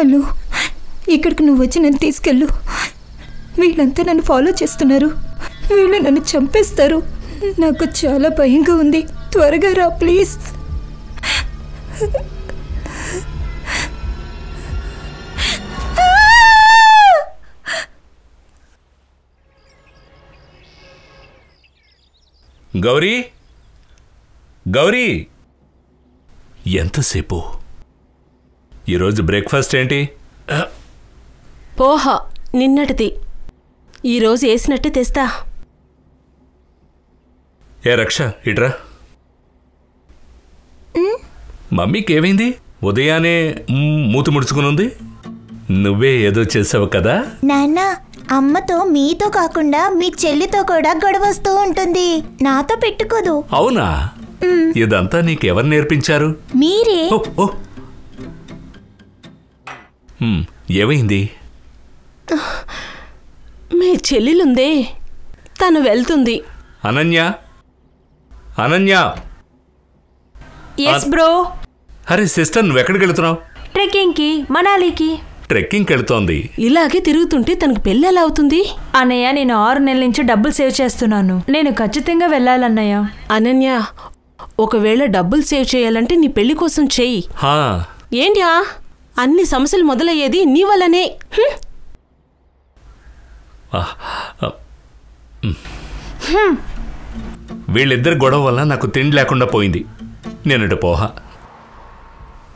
Hello, ఇక్కడికి నువ్వు వచ్చి నన్ను తీసుకెళ్ళు. వీళ్ళంతా నన్ను ఫాలో చేస్తున్నారు. వీళ్ళు నన్ను చంపేస్తారు. నాకు చాలా భయంగా ఉంది. త్వరగా రా ప్లీజ్. గౌరీ, గౌరీ, ఎంతసేపు? ఈరోజు బ్రేక్ఫాస్ట్ ఏంటి? పోహా, నిన్నటిది. ఈరోజు వేసినట్టు తెస్తా. ఏ రక్ష, ఇట్రా. మమ్మీకి ఏమైంది? ఉదయాన్నే మూతి ముడుచుకునుంది. నువ్వే ఏదో చేసావు కదా నాన్న. అమ్మతో మీతో కాకుండా మీ చెల్లితో కూడా గొడవ వస్తూ ఉంటుంది. నాతో పెట్టుకోదు. అవునా? ఇదంతా నీకెవరు నేర్పించారు? మీరే. ఏమైంది? మీ చెల్లెలుందే, తను వెళ్తుంది. అనన్య, అనన్య. Yes bro. అరే సిస్టర్, నువ్వెక్కడికి వెళుతున్నావు? ట్రెక్కింగ్కి, మనాలికి. ట్రెక్కింగ్కి వెళుతోంది. ఇలాగే తిరుగుతుంటే తనకు పెళ్ళి ఎలా అవుతుంది? అన్నయ్య, నేను 6 నెలల నుంచి డబ్బులు సేవ్ చేస్తున్నాను. నేను ఖచ్చితంగా వెళ్ళాలన్నయ్య. అనన్య, ఒకవేళ డబ్బులు సేవ్ చేయాలంటే నీ పెళ్లి కోసం చెయ్యి. ఏంట్యా, అన్ని సమస్యలు మొదలయ్యేది నీ వల్లనే. వీళ్ళిద్దరి గొడవ వల్ల నాకు తిండి లేకుండా పోయింది. నేనట పోహా.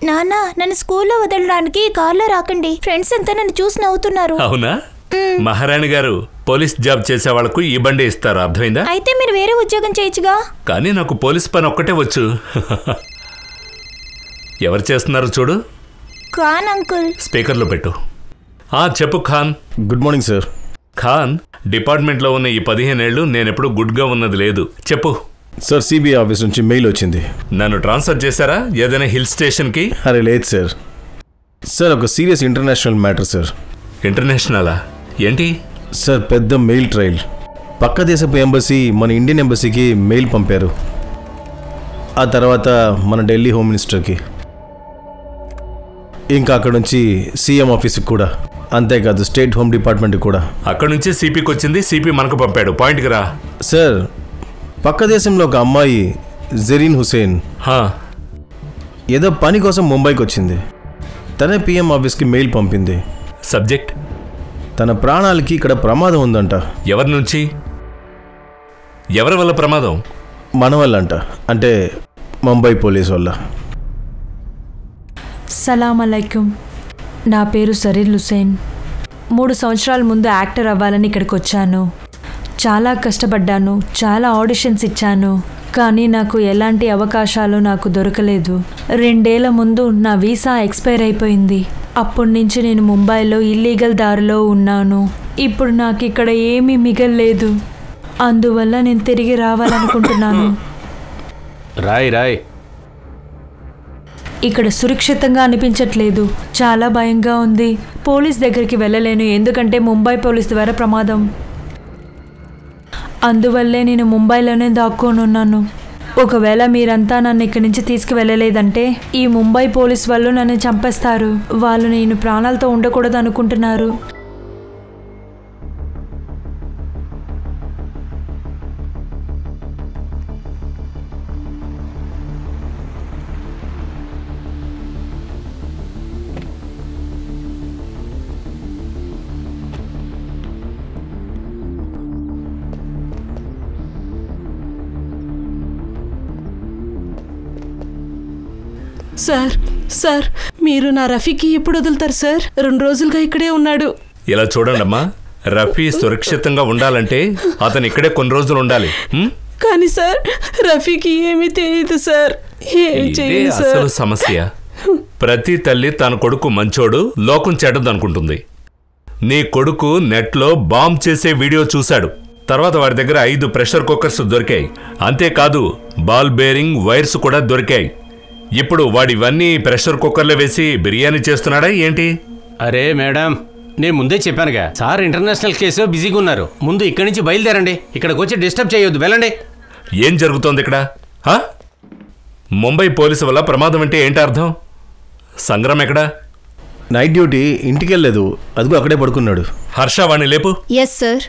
నాన్న, నన్ను స్కూల్లో వదలడానికి కార్లో రాకండి. ఫ్రెండ్స్ అంతా నన్ను చూసి నవ్వుతున్నారు. అవునా? మహారాణి గారు పోలీస్ జాబ్ చేసే వాళ్ళకు ఈ బండి ఇస్తారు, అర్థమైందా? అయితే మీరు వేరే ఉద్యోగం చేయొచ్చుగా. కానీ నాకు పోలీస్ పని ఒక్కటే వచ్చు. ఎవరు చేస్తున్నారు చూడు. ఖాన్ అంకుల్. స్పీకర్లో పెట్టు. చెప్పు Khan. Good morning sir. Khan, డిపార్ట్మెంట్లో ఉన్న ఈ 15 ఏళ్ళు నేనెప్పుడు గుడ్గా ఉన్నది లేదు. చెప్పు సార్. సిబిఐ ఆఫీస్ నుంచి మెయిల్ వచ్చింది. నన్ను ట్రాన్స్ఫర్ చేశారా ఏదైనా హిల్ స్టేషన్కి? అరే లేదు సార్. సార్, ఒక సీరియస్ ఇంటర్నేషనల్ మ్యాటర్ సార్. ఇంటర్నేషనలా? ఏంటి సార్? పెద్ద మెయిల్ ట్రయల్. పక్క దేశపు ఎంబసీ మన ఇండియన్ ఎంబసీకి మెయిల్ పంపారు. ఆ తర్వాత మన ఢిల్లీ హోమ్ మినిస్టర్కి, ఇంకా అక్కడ నుంచి సీఎం ఆఫీస్కి కూడా, అంతేకాదు స్టేట్ హోమ్ డిపార్ట్మెంట్కి కూడా. అక్కడ నుంచి సిపికి వచ్చింది, సిపి మనకు పంపాడు. పాయింట్కి రా. సార్, పక్క దేశంలో ఒక అమ్మాయి జరీన్ హుసేన్ ఏదో పని కోసం ముంబైకి వచ్చింది. తనే పిఎం ఆఫీస్కి మెయిల్ పంపింది. సబ్జెక్ట్? తన ప్రాణాలకి ఇక్కడ ప్రమాదం ఉందంట. ఎవరి నుంచి? ఎవరి వల్ల ప్రమాదం? మన వల్ల అంట. అంటే ముంబై పోలీస్ వల్ల. సలాం అలైకుం. నా పేరు జరీన్ హుసేన్. 3 సంవత్సరాల ముందు యాక్టర్ అవ్వాలని ఇక్కడికి వచ్చాను. చాలా కష్టపడ్డాను, చాలా ఆడిషన్స్ ఇచ్చాను, కానీ నాకు ఎలాంటి అవకాశాలు నాకు దొరకలేదు. 2 ఏళ్ల ముందు నా వీసా ఎక్స్పైర్ అయిపోయింది. అప్పటి నుంచి నేను ముంబైలో ఇల్లీగల్ దారిలో ఉన్నాను. ఇప్పుడు నాకు ఇక్కడ ఏమీ మిగల్లేదు. అందువల్ల నేను తిరిగి రావాలనుకుంటున్నాను. రాయ్. ఇక్కడ సురక్షితంగా అనిపించట్లేదు. చాలా భయంగా ఉంది. పోలీస్ దగ్గరికి వెళ్ళలేను, ఎందుకంటే ముంబై పోలీస్ ద్వారా ప్రమాదం. అందువల్లే నేను ముంబైలోనే దాక్కోనున్నాను. ఒకవేళ మీరంతా నన్ను ఇక్కడి నుంచి తీసుకువెళ్ళలేదంటే ఈ ముంబై పోలీస్ వాళ్ళు నన్ను చంపేస్తారు. వాళ్ళు నేను ప్రాణాలతో ఉండకూడదు అనుకుంటున్నారు. సార్, మీరు నా రఫీకి ఎప్పుడు వదులుతారు సార్? 2 రోజులుగా ఇక్కడే ఉన్నాడు. ఇలా చూడండమ్మా, రఫీ సురక్షితంగా ఉండాలంటే అతను ఇక్కడే కొన్ని రోజులు ఉండాలి. కానీ సార్, రఫీకి ఏమీ తెలియదు సార్. అసలు సమస్య. ప్రతి తల్లి తన కొడుకు మంచోడు, లోకం చెడ్డదనుకుంటుంది. నీ కొడుకు నెట్లో బాంబ్ చేసే వీడియో చూశాడు. తర్వాత వాడి దగ్గర 5 ప్రెషర్ కుక్కర్స్ దొరికాయి. అంతేకాదు బాల్ బేరింగ్ వైర్స్ కూడా దొరికాయి. ఇప్పుడు వాడివన్నీ ప్రెషర్ కుక్కర్లో వేసి బిర్యానీ చేస్తున్నాడా ఏంటి? అరే మేడం, నేను ముందే చెప్పానుగా సార్, ఇంటర్నేషనల్ కేసు బిజీగా ఉన్నారు. ముందు ఇక్కడి నుంచి బయలుదేరండి. ఇక్కడికి వచ్చి డిస్టర్బ్ చేయొద్దు, వెళ్ళండి. ఏం జరుగుతోంది ఇక్కడ? ముంబై పోలీసు వల్ల ప్రమాదం అంటే ఏంటి అర్థం? సంగ్రామ్ ఎక్కడా? నైట్ డ్యూటీ, ఇంటికి వెళ్ళలేదు. అదిగో అక్కడే పడుకున్నాడు. హర్ష వాణ్ణి లేపు. Yes sir.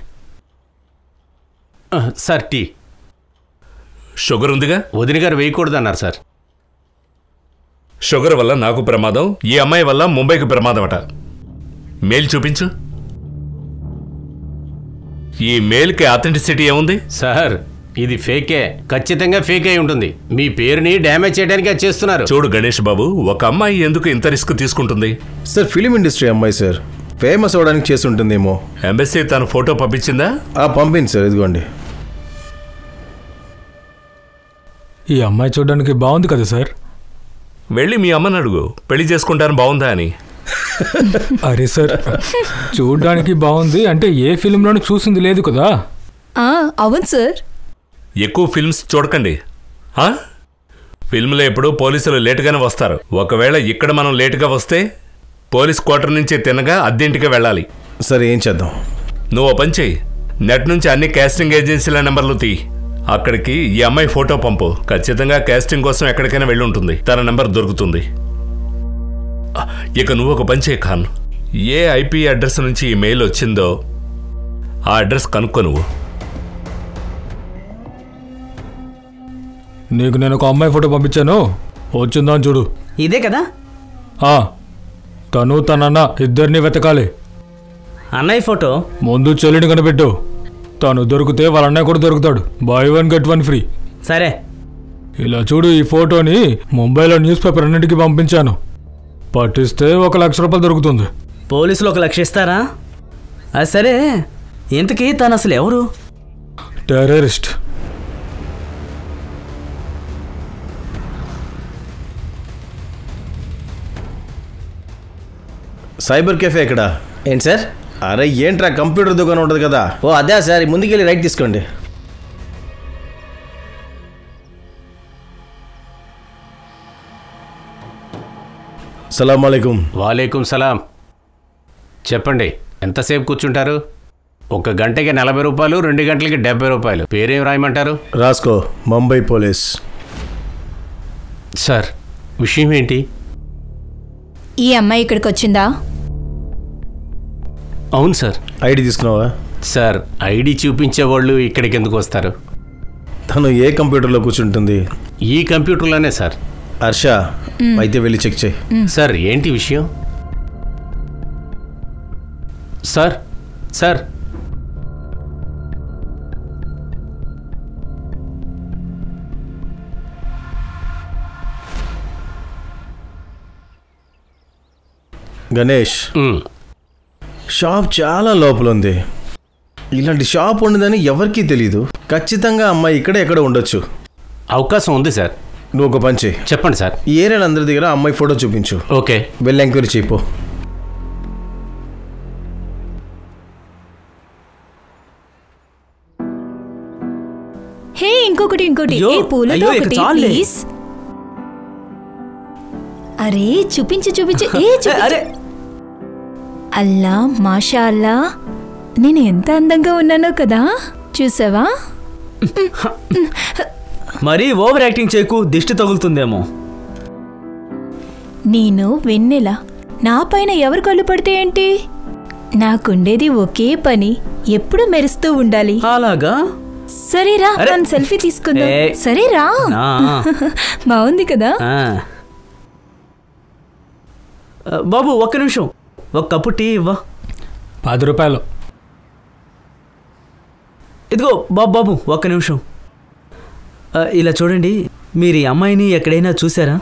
Sir tea. Sugar ఉందిగా? వదిన గారు వేయకూడదు అన్నారు సార్. షుగర్ వల్ల నాకు ప్రమాదం, ఈ అమ్మాయి వల్ల ముంబైకి ప్రమాదం అట. మెయిల్ చూపించు. ఈ మెయిల్కి అథెంటిసిటీ ఏముంది? సార్ ఇది ఫేకే, ఖచ్చితంగా ఫేక్ అయి ఉంటుంది. మీ పేరుని డ్యామేజ్ చేయడానికి అది చేస్తున్నారు. చూడు గణేష్ బాబు, ఒక అమ్మాయి ఎందుకు ఇంత రిస్క్ తీసుకుంటుంది? సార్ ఫిలిం ఇండస్ట్రీ అమ్మాయి సార్, ఫేమస్ అవడానికి చేసి ఉంటుందేమో. ఎంబసీ తన ఫోటో పంపించిందా? పంపింది సార్, ఇదిగోండి. ఈ అమ్మాయి చూడడానికి బాగుంది కదా సార్. వెళ్ళి మీ అమ్మని అడుగు, పెళ్లి చేసుకుంటాను బాగుందా అని. అరే సార్, చూడడానికి బాగుంది అంటే ఏ ఫిలింలోనూ చూసింది లేదు కదా. అవును సార్. ఎక్కువ ఫిల్మ్స్ చూడకండి. ఫిల్మ్లో ఎప్పుడు పోలీసులు లేటుగానే వస్తారు. ఒకవేళ ఇక్కడ మనం లేటుగా వస్తే పోలీస్ క్వార్టర్ నుంచి తినగా అద్దెంటికి వెళ్ళాలి. సరే ఏం చేద్దాం? నువ్వు ఓ పని చెయ్యి, నెట్ నుంచి అన్ని కాస్టింగ్ ఏజెన్సీల నెంబర్లు తీ, అక్కడికి ఈ అమ్మాయి ఫోటో పంపు. ఖచ్చితంగా కాస్టింగ్ కోసం ఎక్కడికైనా వెళ్ళి ఉంటుంది, తన నెంబర్ దొరుకుతుంది. ఇక నువ్వు ఒక పని చేయి ఖాన్, ఏ ఐపీ అడ్రస్ నుంచి ఈ మెయిల్ వచ్చిందో ఆ అడ్రస్ కనుక్కో. నువ్వు నీకు నేను ఒక అమ్మాయి ఫోటో పంపించాను, వచ్చిందా అని చూడు. ఇదే కదా? తను తనన్న ఇద్దరిని వెతకాలి. అన్నయ్య ఫోటో ముందు చెల్లిని కనిపెట్టు, తను దొరికితే వాళ్ళ అన్నయ్య కూడా దొరుకుతాడు. By 1 get 1 free. సరే ఇలా చూడు, ఈ ఫోటోని ముంబైలో న్యూస్ పేపర్ అన్నింటికి పంపించాను. పట్టిస్తే 1 లక్ష రూపాయలు దొరుకుతుంది. పోలీసులు 1 లక్ష ఇస్తారా? అది సరే, ఇంతకీ తను అసలు ఎవరు? టెర్రరిస్ట్. సైబర్ కెఫే ఎక్కడ? ఏంటి సార్? అరే ఏంట్రా, కంప్యూటర్ దుకాణం ఉంటుంది కదా. ఓ అదే సార్, ముందుకెళ్ళి రైట్ తీసుకోండి. సలాం అలైకుం. వాలేకుం సలాం. చెప్పండి, ఎంతసేపు కూర్చుంటారు? 1 గంటకి 40 రూపాయలు, 2 గంటలకి 70 రూపాయలు. పేరేం రాయమంటారు? రాసుకో, ముంబై పోలీస్. సార్ విషయం ఏంటి? ఈ అమ్మాయి ఇక్కడికి వచ్చిందా? అవును సార్. ఐడి తీసుకున్నావా? సార్ ఐడి చూపించేవాళ్ళు ఇక్కడికి ఎందుకు వస్తారు? తను ఏ కంప్యూటర్లో కూర్చుంటుంది? ఈ కంప్యూటర్లోనే సార్. హర్ష, అయితే వెళ్ళి చెక్ చేయి. సార్ ఏంటి విషయం? సార్ సార్ గణేష్, షాప్ చాలా లోపల ఉంది. ఇలాంటి షాప్ ఉండదని ఎవరికీ తెలీదు. ఖచ్చితంగా అమ్మాయి ఇక్కడే ఎక్కడ ఉండొచ్చు. అవకాశం ఉంది సార్. నువ్వు ఒక పని చేయి. చెప్పండి సార్. ఈ ఏరియాలో అందరి దగ్గర అమ్మాయి ఫోటో చూపించు. ఓకే, వెళ్ళి ఎంక్వైరీ చేయిపో. హే ఇంకొకటి ఏ పూలతో ఒకటి ప్లీజ్. అరే చూపించు అరే అల్లా మాషా అల్లా, నేను ఎంత అందంగా ఉన్నానో కదా, చూసావా? మరీ ఓవర్ యాక్టింగ్ చేయకు, దిష్టి తగులుతుందేమో. నేను వెన్నెల, నా పైన ఎవరు కళ్ళు పడితే ఏంటి? నాకుండేది ఒకే పని, ఎప్పుడు మెరుస్తూ ఉండాలి. అలాగా? సరేరా, నన్ను సెల్ఫీ తీసుకుందాం. సరేరా, బాగుంది కదా? బాబు 1 నిమిషం, 1 కప్పు టీ ఇవ్వా. 10 రూపాయలు. ఇదిగో బాబు 1 నిమిషం. ఇలా చూడండి, మీరు ఈ అమ్మాయిని ఎక్కడైనా చూసారా?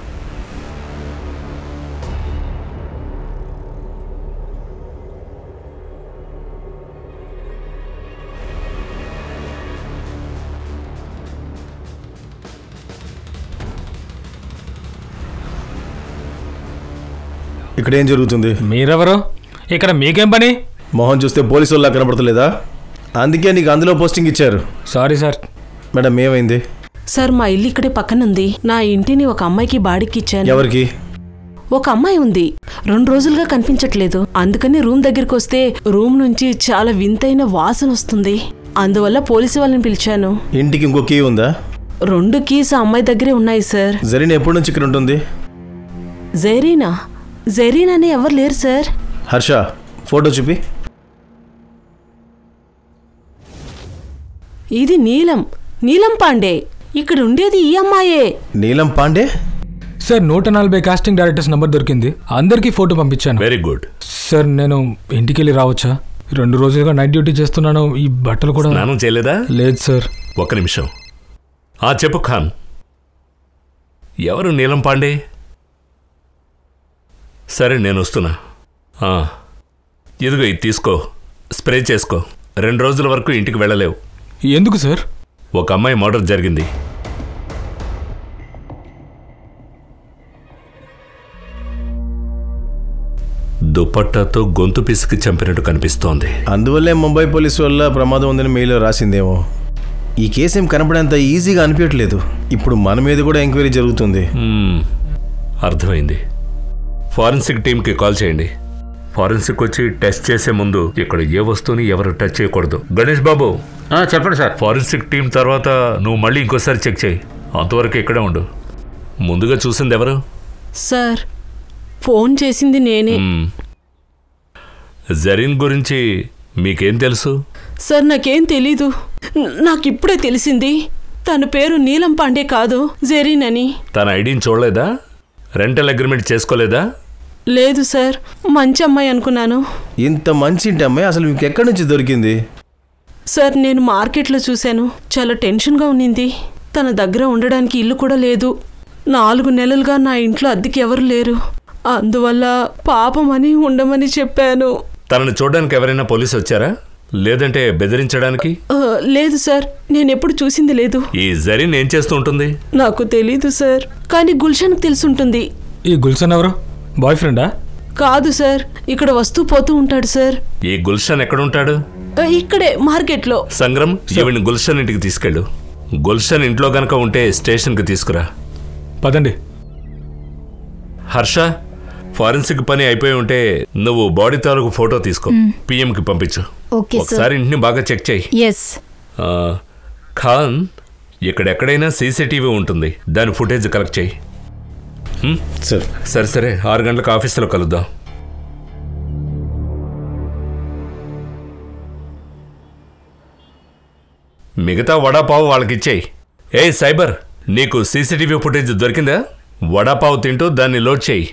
ఇక్కడ ఏం జరుగుతుంది? మీరెవరు? ఇక్కడ మీకేం పని? మొహం చూస్తే పోలీసు వాళ్ళ కనపడతలేదా? అందుకే నీకు అందులో పోస్టింగ్ ఇచ్చారు. Sorry sir. మేడం ఏమైంది? సార్ మా ఇల్లు ఇక్కడే పక్కనుంది. నా ఇంటిని ఒక అమ్మాయికి బాడికి ఇచ్చాను. ఎవరికి? ఒక అమ్మాయి ఉంది, 2 రోజులుగా కనిపించట్లేదు. అందుకని రూమ్ దగ్గరికి వస్తే రూమ్ నుంచి చాలా వింతైన వాసన వస్తుంది. అందువల్ల పోలీసు వాళ్ళని పిలిచాను. ఇంటికి ఇంకో కీ ఉందా? 2 కీస్ ఆ అమ్మాయి దగ్గరే ఉన్నాయి సార్. జరీన్ ఎప్పటి నుంచి ఇక్కడ ఉంటుంది? జరీనా? జెరీన్ అని ఎవరు లేరు సార్. హర్ష ఫోటో చూపి. ఇది నీలం పాండే. ఇక్కడ ఉండేది ఈ అమ్మాయే. Neelam Pandey? Sir 140 casting directors number దొరికింది. అందరికీ ఫోటో పంపించాను. Very good. సార్ నేను ఇంటికి వెళ్ళి రావచ్చా? 2 రోజులుగా నైట్ డ్యూటీ చేస్తున్నాను. ఈ బట్టలు కూడా స్నానం చేయలేదా? లేదు సార్. ఒక్క నిమిషం. చెప్పు ఖాన్, ఎవరు నీలం పాండే? సరే నేను వస్తున్నా. ఇదిగో ఇది తీసుకో, స్ప్రే చేసుకో. 2 రోజుల వరకు ఇంటికి వెళ్ళలేవు. ఎందుకు సార్? ఒక అమ్మాయి మర్డర్ జరిగింది. దుపట్టాతో గొంతు పిసికి చంపినట్టు కనిపిస్తోంది. అందువల్లే ముంబై పోలీసు వల్ల ప్రమాదం ఉందని మెయిల్లో రాసిందేమో. ఈ కేసు ఏం కనపడేంత ఈజీగా అనిపించట్లేదు. ఇప్పుడు మన మీద కూడా ఎంక్వైరీ జరుగుతుంది. అర్థమైంది. ఫారెన్సిక్ టీంకి కాల్ చేయండి. ఫారెన్సిక్ వచ్చి టెస్ట్ చేసే ముందు ఇక్కడ ఏ వస్తువుని ఎవరు టచ్ చేయకూడదు. గణేష్ బాబు చెప్పండి సార్. ఫారెన్సిక్ టీం తర్వాత నువ్వు మళ్ళీ ఇంకోసారి చెక్ చేయి. అంతవరకు ఇక్కడే ఉండు. ముందుగా చూసింది ఎవరు? సార్ ఫోన్ చేసింది నేనే. జరీన్ గురించి మీకేం తెలుసు? సార్ నాకేం తెలీదు. నాకిప్పుడే తెలిసింది. తన పేరు నీలం పాండే కాదు, జెరీన్ అని. తన ఐడిని చూడలేదా? రెంటల్ అగ్రిమెంట్ చేసుకోలేదా? లేదు సార్, మంచి అమ్మాయి అనుకున్నాను. ఇంత మంచి ఇంటి అమ్మాయి అసలు మీకు ఎక్కడి నుంచి దొరికింది? సార్ నేను మార్కెట్లో చూశాను. చాలా టెన్షన్గా ఉన్నింది. తన దగ్గర ఉండడానికి ఇల్లు కూడా లేదు. 4 నెలలుగా నా ఇంట్లో అద్దెకి ఎవరు లేరు. అందువల్ల పాపం అని ఉండమని చెప్పాను. తనని చూడడానికి ఎవరైనా పోలీసు వచ్చారా? లేదంటే బెదిరించడానికి? లేదు సార్, నేను ఎప్పుడు చూసింది లేదు. ఈ జరీన్ ఏం చేస్తూ ఉంటుంది? నాకు తెలీదు సార్, కానీ గుల్షన్కి తెలుసుంటుంది. ఈ గుల్షన్ ఎవరు? బాయ్ ఫ్రెండా? కాదు సార్, ఇక్కడ వస్తూ పోతూ ఉంటాడు సార్. ఈ గుల్షన్ ఎక్కడుంటాడు? ఇక్కడే మార్కెట్లో. సంగ్రమ్, ఈవిని గుల్షన్ ఇంటికి తీసుకెళ్ళు. గుల్షన్ ఇంట్లో గనక ఉంటే స్టేషన్కి తీసుకురా. పదండి. హర్ష, ఫారెన్సిక్ పని అయిపోయి ఉంటే నువ్వు బాడీ తాలూకు ఫోటో తీసుకో, పిఎంకి పంపించు. ఒకసారి ఇంటిని బాగా చెక్ చేయి. ఖాన్, ఇక్కడెక్కడైనా సీసీటీవీ ఉంటుంది, దాని ఫుటేజ్ కలెక్ట్ చేయి. సరే 6 గంటలకు ఆఫీసులో కలుద్దాం. మిగతా వడాపావు వాళ్ళకిచ్చేయి. సైబర్, నీకు సీసీటీవీ ఫుటేజ్ దొరికిందా? వడాపావు తింటూ దాన్ని లోడ్ చేయి.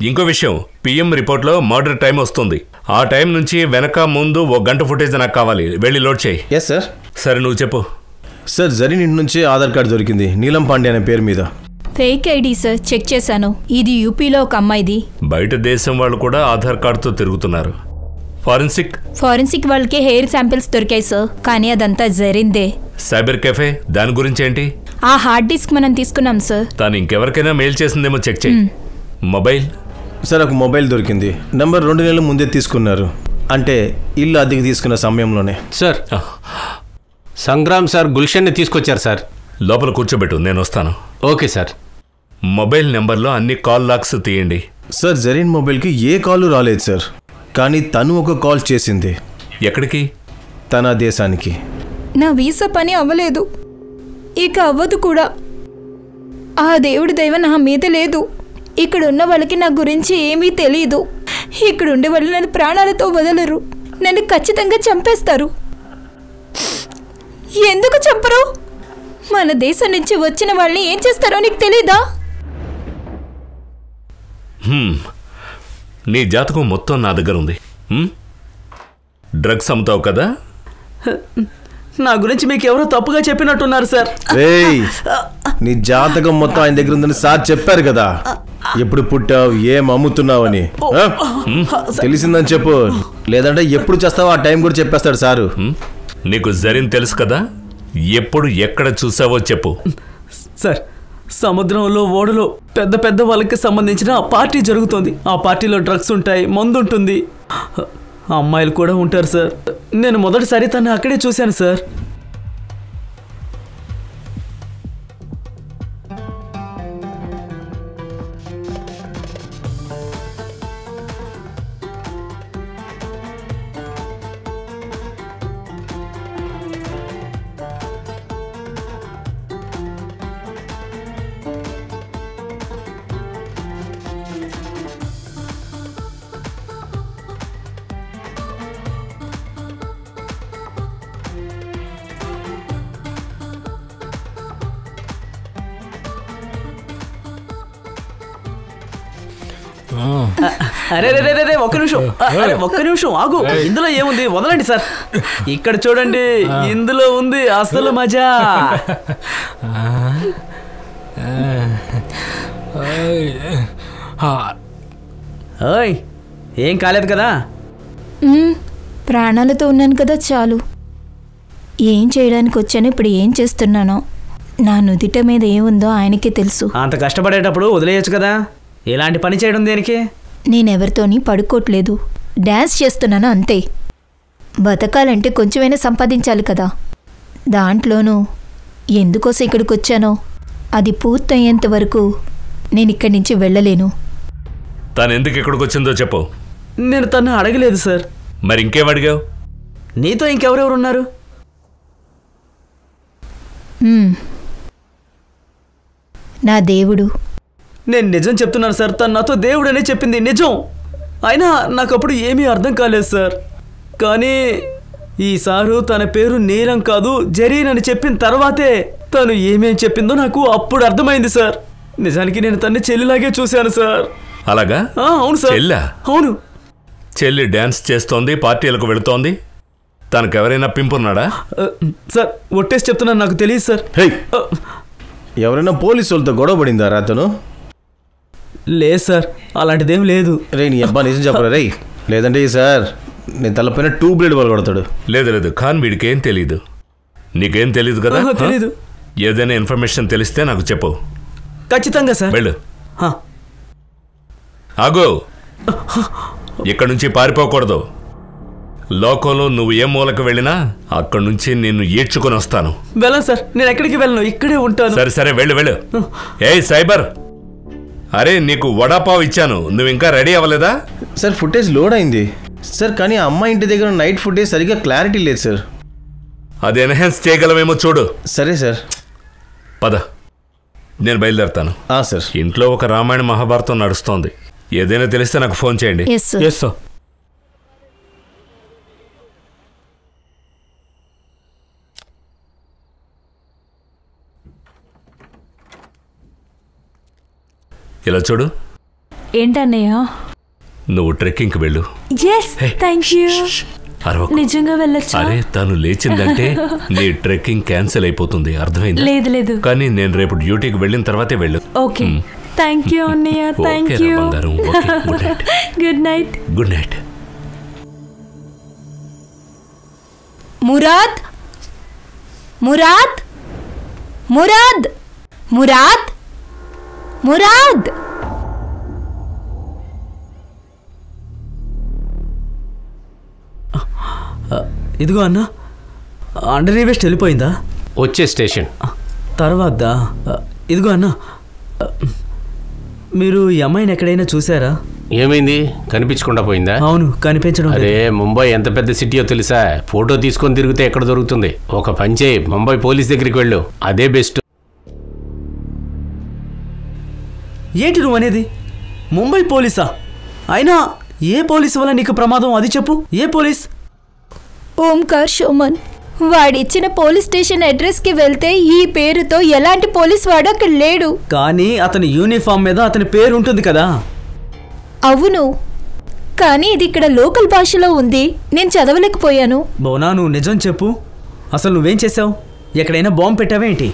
ఇంకో విషయం, పిఎం రిపోర్ట్లో మర్డర్ టైం వస్తుంది. ఆ టైం నుంచి వెనక ముందు 1 గంట ఫుటేజ్ నాకు కావాలి. వెళ్ళి లోడ్ చేయి. Yes sir. సరే నువ్వు చెప్పు. సార్ జరీన్ ఇంటి నుంచి ఆధార్ కార్డు దొరికింది, నీలం పాండే అనే పేరు మీద. ఫేక్ ఐడి సార్, చెక్ చేశాను. ఇది యూపీలో ఒక అమ్మాయిది. బయట దేశం వాళ్ళు కూడా ఆధార్ కార్డుతో తిరుగుతున్నారు. ఫారెన్సిక్ వాళ్ళకి హెయిర్ శాంపిల్స్ దొరికాయి సార్, కానీ అదంతా జరీన్దే. సైబర్ కెఫే, దాని గురించి ఏంటి? ఆ హార్డ్ డిస్క్ మనం తీసుకున్నాం సార్. తాను ఇంకెవరికైనా మెయిల్ చేసిందేమో చెక్ చేయి. మొబైల్? సార్ ఒక మొబైల్ దొరికింది. నంబర్ 2 నెలల ముందే తీసుకున్నారు, అంటే ఇల్లు అద్దెకి తీసుకున్న సమయంలోనే. సార్ సంగ్రామ్ సార్ గుల్షన్ని తీసుకొచ్చారు సార్. లోపల కూర్చోబెట్టు, నేను వస్తాను. Okay sir. మొబైల్ నెంబర్లో అన్ని కాల్ లాగ్స్ తీయండి. సార్ జరీన్ మొబైల్కి ఏ కాల్ రాలేదు సార్, కానీ తను ఒక కాల్ చేసింది. ఎక్కడికి? తన దేశానికి. నా వీసా పని అవ్వలేదు, ఇక అవ్వదు కూడా. ఆ దేవుడి దైవ నా మీద లేదు. ఇక్కడ ఉన్న వాళ్ళకి నా గురించి ఏమీ తెలీదు. ఇక్కడ ఉండే వాళ్ళు నన్ను ప్రాణాలతో వదలరు, నన్ను ఖచ్చితంగా చంపేస్తారు. ఎందుకు చంపరు? మన దేశం నుంచి వచ్చిన వాళ్ళని ఏం చేస్తారో నీకు తెలీదా? నీ జాతకం మొత్తం నా దగ్గర ఉంది. డ్రగ్స్ అమ్ముతావు కదా? నా గురించి మీకు ఎవరో తప్పుగా చెప్పినట్టున్నారు సార్. నీ జాతకం మొత్తం ఆయన దగ్గర ఉందని సార్ చెప్పారు కదా. ఎప్పుడు పుట్టావు, ఏం అమ్ముతున్నావని తెలిసిందని చెప్పు, లేదంటే ఎప్పుడు చేస్తావో ఆ టైం కూడా చెప్పేస్తాడు సారు. నీకు జరీన్ తెలుసు కదా, ఎప్పుడు ఎక్కడ చూసావో చెప్పు. సార్ సముద్రంలో ఓడలో పెద్ద పెద్ద వాళ్ళకి సంబంధించిన పార్టీ జరుగుతుంది. ఆ పార్టీలో డ్రగ్స్ ఉంటాయి, మందు ఉంటుంది, అమ్మాయిలు కూడా ఉంటారు సార్. నేను మొదటిసారి తను అక్కడే చూశాను సార్. అరే రే రే రే ఒక్క నిమిషం, ఒక్క నిమిషం ఆగు. ఇందులో ఏముంది వదలండి సార్. ఇక్కడ చూడండి, ఇందులో ఉంది అసలు మజా. ఓయ్, ఏం కాలేదు కదా? ప్రాణాలతో ఉన్నాను కదా చాలు. ఏం చేయడానికి వచ్చాను, ఇప్పుడు ఏం చేస్తున్నానో నా నుదిట మీద ఏముందో ఆయనకే తెలుసు. అంత కష్టపడేటప్పుడు వదిలేయచ్చు కదా, ఇలాంటి పని చేయడం దేనికి? నేనెవరితోని పడుకోవట్లేదు, డ్యాన్స్ చేస్తున్నాను అంతే. బతకాలంటే కొంచెమైనా సంపాదించాలి కదా. దాంట్లోనూ ఎందుకోసం ఇక్కడికి వచ్చానో అది పూర్తయ్యేంత వరకు నేను ఇక్కడి నుంచి వెళ్ళలేను. తను ఎందుకు ఇక్కడికి వచ్చిందో చెప్పు. నేను తను అడగలేదు సార్. మరి ఇంకేం అడిగావు? నీతో ఇంకెవరెవరు ఉన్నారు? నా దేవుడు. నేను నిజం చెప్తున్నాను సార్, తను నాతో దేవుడనే చెప్పింది నిజం. అయినా నాకు అప్పుడు ఏమీ అర్థం కాలేదు సార్. కానీ ఈసారు తన పేరు నీలం కాదు జరీన్ అని చెప్పిన తర్వాతే తను ఏమేం చెప్పిందో నాకు అప్పుడు అర్థమైంది సార్. నిజానికి నేను తన్ని చెల్లిలాగే చూశాను సార్. అలాగా? అవును సార్. చెల్లా? అవును. చెల్లి డ్యాన్స్ చేస్తోంది, పార్టీలకు వెళుతోంది. తనకెవరైనా పింపున్నాడా? సార్ ఒట్టేసి చెప్తున్నాను, నాకు తెలియదు సార్. ఎవరైనా పోలీసు వాళ్ళతో గొడవ పడిందా రాతను? లేదు సార్, అలాంటిదేం లేదు. రే నీ అబ్బా నిజం చెప్పరా రే, లేదంటే సార్ నేను తలపైన 2 బ్లేడ్ వాళ్ళు కొడతాడు. లేదు లేదు, ఖాన్ వీడికేం తెలీదు. నీకేం తెలీదు కదా? తెలీదు. ఏదైనా ఇన్ఫర్మేషన్ తెలిస్తే నాకు చెప్పు. ఖచ్చితంగా సార్. వెళ్ళు. ఆగో, ఇక్కడ నుంచి పారిపోకూడదు. లోకంలో నువ్వు ఏ మూలకు వెళ్ళినా అక్కడి నుంచి నిన్ను ఈడ్చుకొని వస్తాను. వెళ్ళను సార్, నేను ఎక్కడికి వెళ్ళను, ఇక్కడే ఉంటాను. సరే సరే వెళ్ళు వెళ్ళు. ఏయ్ సైబర్, అరే నీకు వడాపావ్ ఇచ్చాను, నువ్వు ఇంకా రెడీ అవ్వలేదా? సార్ ఫుటేజ్ లోడ్ అయింది సార్, కానీ అమ్మాయి ఇంటి దగ్గర నైట్ ఫుటేజ్ సరిగ్గా క్లారిటీ లేదు సార్. అది ఎన్హాన్స్ చేయగలమేమో చూడు. సరే సార్. పద, నేను బయలుదేరుతాను. సార్. ఇంట్లో ఒక రామాయణ మహాభారతం నడుస్తోంది. ఏదైనా తెలిస్తే నాకు ఫోన్ చేయండి. Yes sir. ఇలా చూడు. ఏంటన్నయ్య? నువ్వు ట్రెక్కింగ్కి వెళ్ళు. నిజంగా వెళ్ళొచ్చు? అరే తను లేచిందంటే నీ ట్రెక్కింగ్ క్యాన్సిల్ అయిపోతుంది, అర్థమైంది? లేదు లేదు, కానీ నేను రేపు డ్యూటీకి వెళ్ళిన తర్వాతే వెళ్ళు. ఓకే. థ్యాంక్ యూ అన్నయ్య, thank you. Good night. Good night. Murad, Murad, Murad, Murad, Murad. ఇదిగో అన్న, అండర్ వేస్ట్ వెళ్ళిపోయిందా? వచ్చే స్టేషన్ తర్వాత. ఇదిగో అన్న, మీరు ఈ అమ్మాయిని ఎక్కడైనా చూసారా? ఏమైంది, కనిపించకుండా పోయిందా? అవును, కనిపించడం. అరే ముంబై ఎంత పెద్ద సిటీయో తెలుసా? ఫోటో తీసుకొని తిరిగితే ఎక్కడ దొరుకుతుంది? ఒక పని చేయి, ముంబై పోలీస్ దగ్గరికి వెళ్ళు, అదే బెస్ట్. ఏంటి నువ్వు అనేది? ముంబై పోలీసా? అయినా ఏ పోలీసు వల్ల నీకు ప్రమాదం, అది చెప్పు. ఏ పోలీస్? ఓంకార్ షోమన్. వాడిచ్చిన పోలీస్ స్టేషన్ అడ్రస్కి వెళ్తే ఈ పేరుతో ఎలాంటి పోలీస్ వాడు అక్కడ లేడు. కానీ అతని యూనిఫామ్ మీద అతని పేరు ఉంటుంది కదా. అవును, కానీ ఇది ఇక్కడ లోకల్ భాషలో ఉంది, నేను చదవలేకపోయాను. బోనా, నువ్వు నిజం చెప్పు. అసలు నువ్వేం చేసావు? ఎక్కడైనా బాంబు పెట్టావేంటి?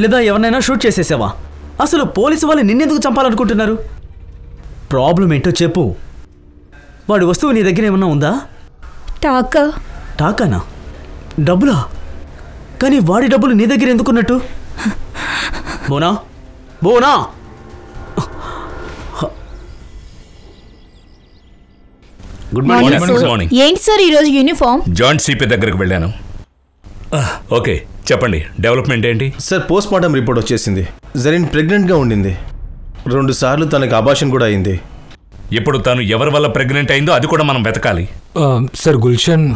లేదా ఎవరినైనా షూట్ చేసేసావా? అసలు పోలీసు వాళ్ళు నిన్నెందుకు చంపాలనుకుంటున్నారు? ప్రాబ్లం ఏంటో చెప్పు. వాడి వస్తువు నీ దగ్గర ఏమన్నా ఉందా? టాకా. టాకానా? డబ్బులా? కానీ వాడి డబ్బులు నీ దగ్గర ఎందుకున్నట్టు? బోనా, బోనా. Good morning. ఏంటి సార్ ఈరోజు యూనిఫామ్? జాయింట్ సిపి దగ్గరకు వెళ్ళాను. ఓకే చెప్పండి, డెవలప్మెంట్ ఏంటి? సార్ పోస్ట్ మార్టం రిపోర్ట్ వచ్చేసింది. జరీన్ ప్రెగ్నెంట్గా ఉండింది. 2 సార్లు తనకి అబార్షన్ కూడా అయింది. ఇప్పుడు తను ఎవరి వల్ల ప్రెగ్నెంట్ అయిందో అది కూడా మనం వెతకాలి. సార్ గుల్షన్.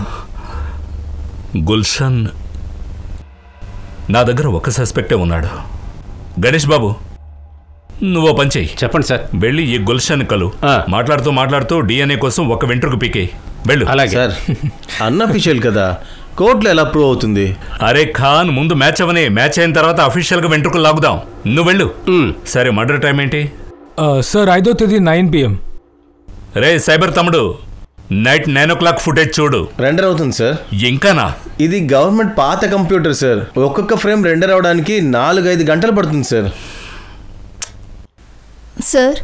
గుల్షన్? నా దగ్గర ఒక సస్పెక్టే ఉన్నాడు. గణేష్ బాబు, నువ్వు పని చెయ్యి. చెప్పండి సార్. వెళ్ళి ఈ గుల్షన్ కలు. మాట్లాడుతూ మాట్లాడుతూ DNA కోసం ఒక వెంట్రుకు పీకే వెళ్ళు. అలాగే సార్. అన్అఫీషియల్ కదా, కోర్టులో ఎలా ప్రూవ్ అవుతుంది? అరే ఖాన్, ముందు మ్యాచ్ అవనే, మ్యాచ్ అయిన తర్వాత అఫీషియల్గా వెంట్రుకు లాగుదాం. నువ్వు వెళ్ళు. సరే, మర్డర్ టైం ఏంటి? సార్ 5వ తేదీ 9 PM. రే సైబర్ తమ్ముడు, నైట్ 9 o'clock ఫుటేజ్ చూడు. రెండర్ అవుతుంది సార్. ఇంకానా? ఇది గవర్నమెంట్ పాత కంప్యూటర్ సార్. ఒక్కొక్క ఫ్రేమ్ రెండర్ అవడానికి 4-5 గంటలు పడుతుంది సార్. సార్,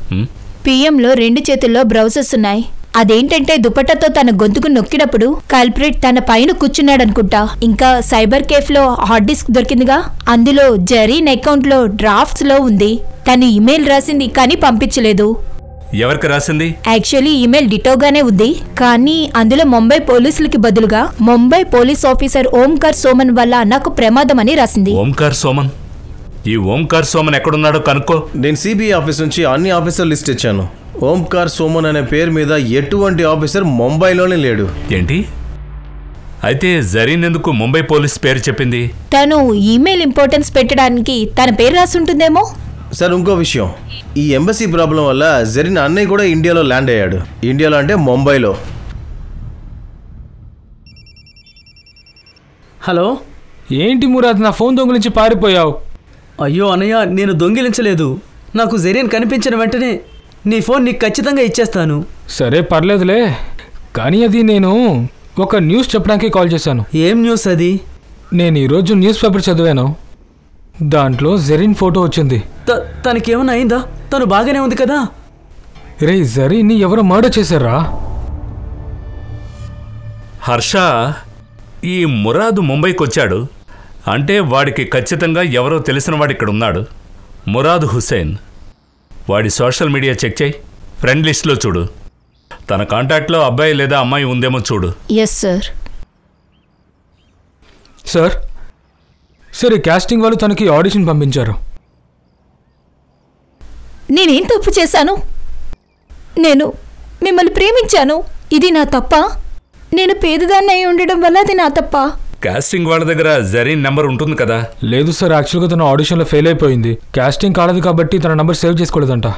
పిఎంలో 2 చేతుల్లో బ్రౌజర్స్ ఉన్నాయి. అదేంటంటే దుపట్టతో తన గొంతుకు నొక్కినప్పుడు కల్ప్రిట్ తన పైన కూర్చున్నాడనుకుంటా. ఇంకా సైబర్ కేఫ్ లో హార్డ్ డిస్క్ దొరికిందిగా, అందులో జరీన్ అకౌంట్ లో డ్రాఫ్ట్స్ లో ఉంది. తను ఇమెయిల్ రాసింది కానీ పంపించలేదు. ఎవరికి రాసింది? యాక్చువల్లీ ఈమెయిల్ డిటోగానే ఉంది, కానీ అందులో ముంబై పోలీసులకి బదులుగా ముంబై పోలీస్ ఆఫీసర్ ఓంకార్ సోమన్ వల్ల నాకు ప్రమాదం అని రాసింది. ఓంకార్ సోమన్? ఈ ఓంకార్ సోమన్ ఎక్కడున్నాడో కనుక్కో. నేను సిబిఐ ఆఫీస్ నుంచి అన్ని ఆఫీసర్ లిస్ట్ ఇచ్చాను. ఓంకార్ సోమన్ అనే పేరు మీద ఎటువంటి ఆఫీసర్ ముంబైలోనే లేడు. ఏంటి? అయితే జరీన్ ఎందుకు ముంబై పోలీస్ పేరు చెప్పింది? తను ఈమెయిల్ ఇంపార్టెన్స్ పెట్టడానికి తన పేరు రాసి ఉంటుందేమో. సార్, ఇంకో విషయం, ఈ ఎంబసీ ప్రాబ్లం వల్ల జరీన్ అన్నయ్య కూడా ఇండియాలో ల్యాండ్ అయ్యాడు. ఇండియాలో అంటే ముంబైలో. హలో, ఏంటి మురాద్, నా ఫోన్ దొంగిలించి పారిపోయావు? అయ్యో అన్నయ్య, నేను దొంగిలించలేదు. నాకు జరీన్ కనిపించిన వెంటనే నీ ఫోన్ నీకు ఖచ్చితంగా ఇచ్చేస్తాను. సరే పర్లేదులే, కానీ అది నేను ఒక న్యూస్ చెప్పడానికి కాల్ చేశాను. ఏం న్యూస్ అది? నేను ఈరోజు న్యూస్ పేపర్ చదివాను, దాంట్లో జరీన్ ఫోటో వచ్చింది. తనకేమైనా అయిందా? తను బాగానే ఉంది కదా? రే, జరీన్ని ఎవరో మర్డర్ చేశారా? హర్ష, ఈ మురాద్ ముంబైకి వచ్చాడు అంటే వాడికి ఖచ్చితంగా ఎవరో తెలిసిన వాడు ఇక్కడ ఉన్నాడు. మురాద్ హుసేన్. వాడి సోషల్ మీడియా చెక్ చేయి, ఫ్రెండ్ లిస్ట్లో చూడు. తన కాంటాక్ట్లో అబ్బాయి లేదా అమ్మాయి ఉందేమో చూడు. Yes sir. సార్, సరే, కాస్టింగ్ వాళ్ళు తనకి ఆడిషన్ పంపించారు. నేనేం తప్పు చేశాను? నేను మిమ్మల్ని ప్రేమించాను. ఇది నా తప్ప? నేను పేదదాన్ని అయి ఉండడం వల్ల అది నా తప్ప? కాస్టింగ్ వాళ్ళ దగ్గర జరీన్ నెంబర్ ఉంటుంది కదా? లేదు సార్, యాక్చువల్గా తన ఆడిషన్లో ఫెయిల్ అయిపోయింది. కాస్టింగ్ కాలేదు కాబట్టి తన నంబర్ సేవ్ చేసుకోలేదంట.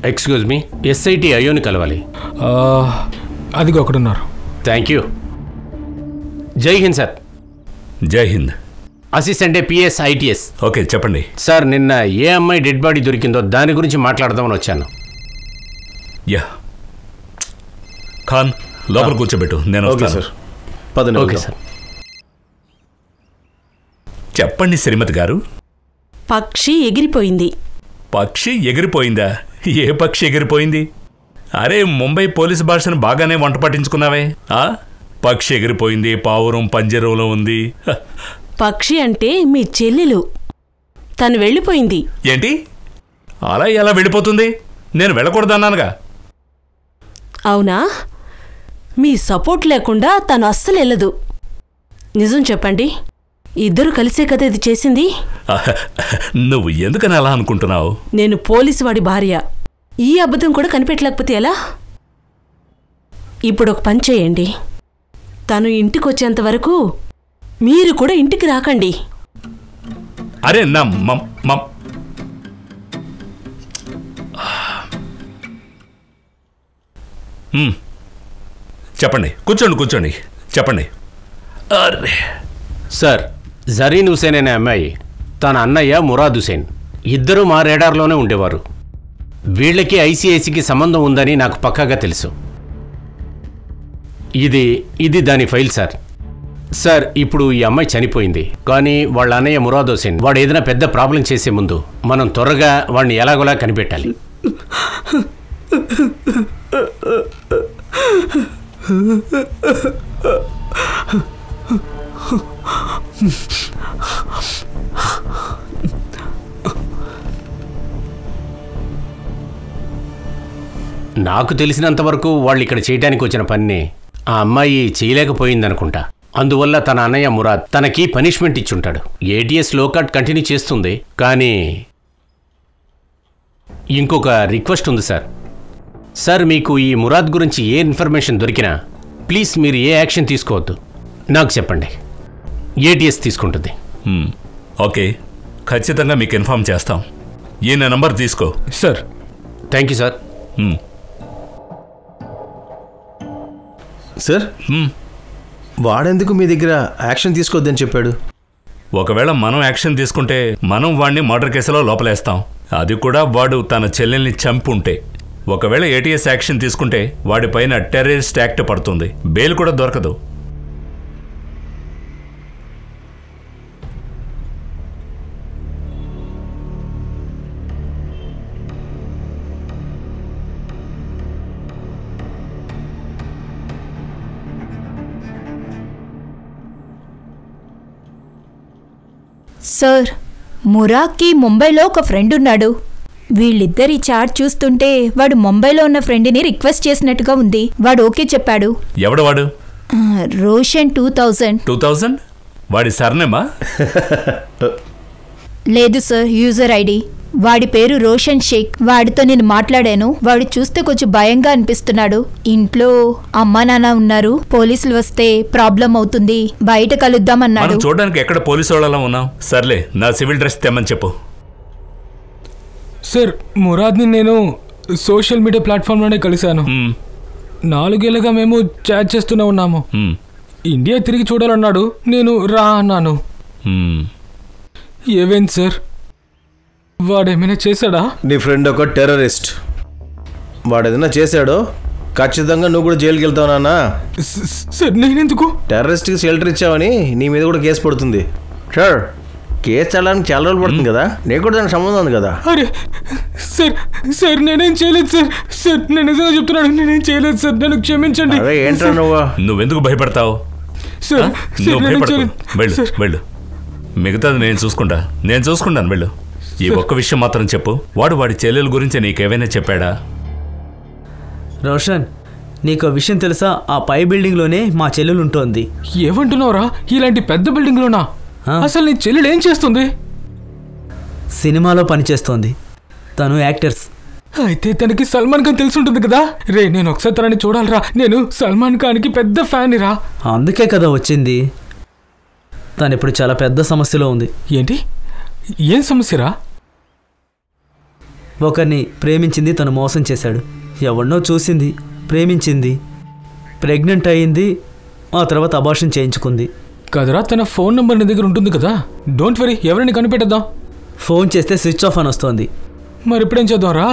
ఎక్స్క్యూజ్ మీ, ఎస్ఐటి అయ్యోని కలవాలి. అది ఒకడున్నారు. Thank you. జై హింద్ సార్. జై Hind. Assistant PS ITS. Okay, చెప్పండి సార్. నిన్న ఏ అమ్మాయి డెడ్ బాడీ దొరికిందో దాని గురించి మాట్లాడదామని వచ్చాను. యా, ఖాన్ లోపల కూర్చోబెట్టు, నేను వస్తాను. సార్, పదండి. Okay sir. చెప్పండి శ్రీమతి గారు. పక్షి ఎగిరిపోయింది. పక్షి ఎగిరిపోయిందా? ఏ పక్షి ఎగిరిపోయింది? అరే, ముంబై పోలీసు భాషను బాగానే వంట పట్టించుకున్నావే. పక్షి ఎగిరిపోయింది, పావురం పంజరంలో ఉంది. పక్షి అంటే మీ చెల్లెలు, తను వెళ్ళిపోయింది. ఏంటి? అలా ఎలా వెళ్ళిపోతుంది? నేను వెళ్ళకూడదన్నానుగా. అవునా? మీ సపోర్ట్ లేకుండా తను అస్సలు వెళ్ళదు. నిజం చెప్పండి, ఇద్దరు కలిసే కదా ఇది చేసింది? నువ్వు ఎందుకని అలా అనుకుంటున్నావు? నేను పోలీసు వాడి భార్య. ఈ అబద్ధం కూడా కనిపెట్టలేకపోతే ఎలా? ఇప్పుడు ఒక పని చేయండి, తను ఇంటికి వచ్చేంత వరకు మీరు కూడా ఇంటికి రాకండి. అరే నా చెప్పండి. కూర్చోండి చెప్పండి. అరే సార్, జరీన్ హుసేన్ అనే అమ్మాయి తన అన్నయ్య మురాద్ హుసేన్ ఇద్దరూ మా రేడార్లోనే ఉండేవారు. వీళ్ళకి ఐసీఐసీకి సంబంధం ఉందని నాకు పక్కాగా తెలుసు. ఇది దాని ఫైల్ సార్. సార్, ఇప్పుడు ఈ అమ్మాయి చనిపోయింది, కానీ వాళ్ళ అన్నయ్య మురాద్ హుసేన్ వాడు ఏదైనా పెద్ద ప్రాబ్లం చేసే ముందు మనం త్వరగా వాడిని ఎలాగోలా కనిపెట్టాలి. నాకు తెలిసినంతవరకు వాళ్ళు ఇక్కడ చేయడానికి వచ్చిన పనిని ఆ అమ్మాయి చేయలేకపోయిందనుకుంటా. అందువల్ల తన అన్నయ్య మురాద్ తనకి పనిష్మెంట్ ఇచ్చుంటాడు. ఏటీఎస్ లో కార్డ్ కంటిన్యూ చేస్తుంది, కానీ ఇంకొక రిక్వెస్ట్ ఉంది సార్. సార్, మీకు ఈ మురాద్ గురించి ఏ ఇన్ఫర్మేషన్ దొరికినా ప్లీజ్ మీరు ఏ యాక్షన్ తీసుకోవద్దు, నాకు చెప్పండి. ఏటీఎస్ తీసుకుంటుంది. ఓకే, ఖచ్చితంగా మీకు ఇన్ఫార్మ్ చేస్తాం. ఈయన నంబర్ తీసుకో. Sir. Thank you sir. Sir వాడెందుకు మీ దగ్గర యాక్షన్ తీసుకోవద్దని చెప్పాడు? ఒకవేళ మనం యాక్షన్ తీసుకుంటే మనం వాడిని మర్డర్ కేసులో లోపలేస్తాం. అది కూడా వాడు తన చెల్లెల్ని చంపుంటే. ఒకవేళ ఏటీఎస్ యాక్షన్ తీసుకుంటే వాడిపైన టెర్రరిస్ట్ యాక్ట్ పడుతుంది, బెయిల్ కూడా దొరకదు. సార్, మురాక్కి ముంబైలో ఒక ఫ్రెండ్ ఉన్నాడు. వీళ్ళిద్దరి చాట్ చూస్తుంటే వాడు ముంబైలో ఉన్న ఫ్రెండ్ని రిక్వెస్ట్ చేసినట్టుగా ఉంది. వాడు ఓకే చెప్పాడు. ఎవడు వాడు? రోషన్ 2000. వాడి సర్నేమా? లేదు సార్, యూజర్ ఐడి. వాడి పేరు రోషన్ షేక్. వాడితో నేను మాట్లాడాను. వాడు చూస్తే కొంచెం భయంగా అనిపిస్తున్నాడు. ఇంట్లో అమ్మా నాన్న ఉన్నారు, పోలీసులు వస్తే ప్రాబ్లం అవుతుంది, బయట కలుద్దామన్నాడు. చూడడానికి ఎక్కడ పోలీసు వాళ్ళలా ఉన్నాం. సర్లే, నా సివిల్ డ్రెస్ తెమ్మని చెప్పు. సార్, మురాద్ని నేను సోషల్ మీడియా ప్లాట్ఫామ్లోనే కలిశాను. 4 ఏళ్ళుగా మేము చాట్ చేస్తూనే ఉన్నాము. ఇండియా తిరిగి చూడాలన్నాడు, నేను రా అన్నాను. ఏవేంటి సార్, వాడేమైనా చేశాడా? నీ ఫ్రెండ్ ఒక టెర్రరిస్ట్. వాడేదైనా చేశాడో ఖచ్చితంగా నువ్వు కూడా జైలుకి వెళ్తావు నాన్న. సార్, నేనెందుకు? టెర్రరిస్ట్కి షెల్టర్ ఇచ్చావని నీ మీద కూడా కేసు పడుతుంది. సార్, కేసు చల్లడానికి చాలా రోజులు పడుతుంది కదా, నీకు కూడా దానికి సంబంధం ఉంది కదా. అరే సార్, సార్ నేనేం చేయలేదు సార్. సార్, నేను నిజంగా చెప్తున్నాను, నేనేం చేయలేదు సార్, నన్ను క్షమించండి. అరే ఏంట్రా నువ్వెందుకు భయపడతావు? వెళ్ళు వెళ్ళు, మిగతాది నేను చూసుకుంటాను. వెళ్ళు. ఈ ఒక్క విషయం మాత్రం చెప్పు, వాడి చెల్లెల గురించి నీకేమైనా చెప్పాడా? రోషన్, నీకు విషయం తెలుసా? ఆ పై బిల్డింగ్లోనే మా చెల్లెలు ఉంటుంది. ఏమంటున్నావురా? ఇలాంటి పెద్ద బిల్డింగ్లోనా? అసలు నీ చెల్లెలు ఏం చేస్తుంది? సినిమాలో పనిచేస్తోంది. తను యాక్టర్స్. అయితే తనకి సల్మాన్ ఖాన్ తెలిసి ఉంటుంది కదా. రే, నేను ఒకసారి తనని చూడాలిరా. నేను సల్మాన్ ఖాన్కి పెద్ద ఫ్యాన్ రా. అందుకే కదా వచ్చింది. తను ఇప్పుడు చాలా పెద్ద సమస్యలో ఉంది. ఏంటి? ఏం సమస్యరా? ఒకరిని ప్రేమించింది, తను మోసం చేశాడు. ఎవరినో చూసింది, ప్రేమించింది, ప్రెగ్నెంట్ అయ్యింది, ఆ తర్వాత అబార్షన్ చేయించుకుంది. కదరా, తన ఫోన్ నెంబర్ నీ దగ్గర ఉంటుంది కదా. డోంట్ వరీ, ఎవరిని కనిపెట్టద్దాం. ఫోన్ చేస్తే స్విచ్ ఆఫ్ అని వస్తోంది. మరి ఇప్పుడేం చేద్దాం రా?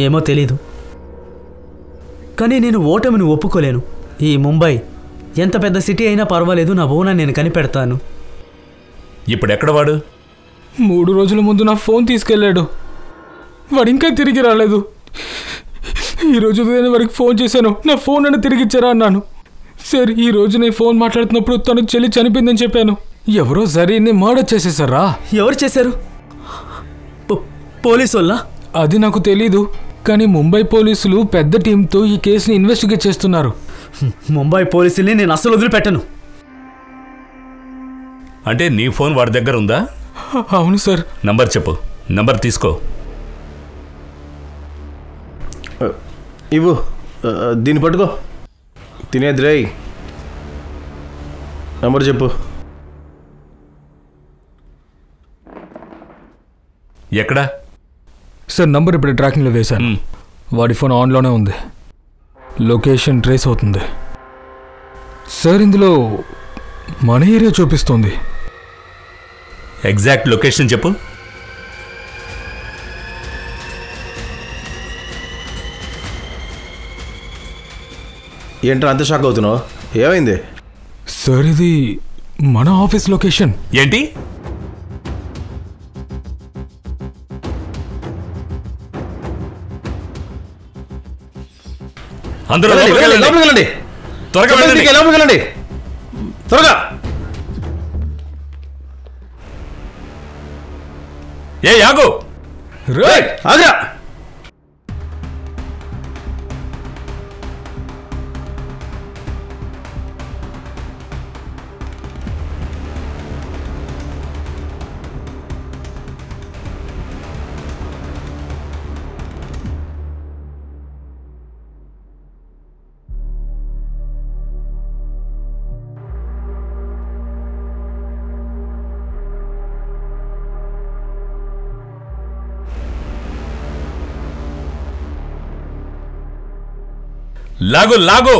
ఏమో తెలీదు, కానీ నేను ఓటమిని ఒప్పుకోలేను. ఈ ముంబై ఎంత పెద్ద సిటీ అయినా పర్వాలేదు, నా ఓనా నేను కనిపెడతాను. ఇప్పుడు ఎక్కడ వాడు? 3 రోజుల ముందు నా ఫోన్ తీసుకెళ్ళాడు. వాడు ఇంకా తిరిగి రాలేదు. ఈరోజు ఉదయం వాడికి ఫోన్ చేశాను, నా ఫోన్ అని తిరిగి ఇచ్చారా అన్నాను. సార్, ఈ రోజు నేను ఫోన్ మాట్లాడుతున్నప్పుడు తను చెల్లి చనిపోయిందని చెప్పాను. ఎవరో జరీని మర్డర్ చేసేసారా? ఎవరు చేశారు? పోలీసు వాళ్ళ? అది నాకు తెలీదు, కానీ ముంబై పోలీసులు పెద్ద టీంతో ఈ కేసుని ఇన్వెస్టిగేట్ చేస్తున్నారు. ముంబై పోలీసుల్ని నేను అసలు వదిలిపెట్టను. అంటే నీ ఫోన్ వాడి దగ్గర ఉందా? అవును సార్. నంబర్ చెప్పు. నంబర్ తీసుకో. ఇవ్వు, దీన్ని పట్టుకో. తినేది రేయ్. నంబర్ చెప్పు. ఎక్కడా? సార్, నంబర్ ఇప్పుడు ట్రాకింగ్లో వేశాను. వాడి ఫోన్ ఆన్లోనే ఉంది. లొకేషన్ ట్రేస్ అవుతుంది సార్. ఇందులో మన ఏరియా చూపిస్తుంది. ఎగ్జాక్ట్ లొకేషన్ చెప్పు. ఏంట్రా అంత షాక్ అవుతున్నావు? ఏమైంది? సార్, ఇది మన ఆఫీస్ లొకేషన్. ఏంటి? అందరూ లోపలికి వెళ్ళండి. త్వరగా లోపలికి వెళ్ళండి, త్వరగా. ఏ యాగు, ఆగ్రా. లాగు లాగు.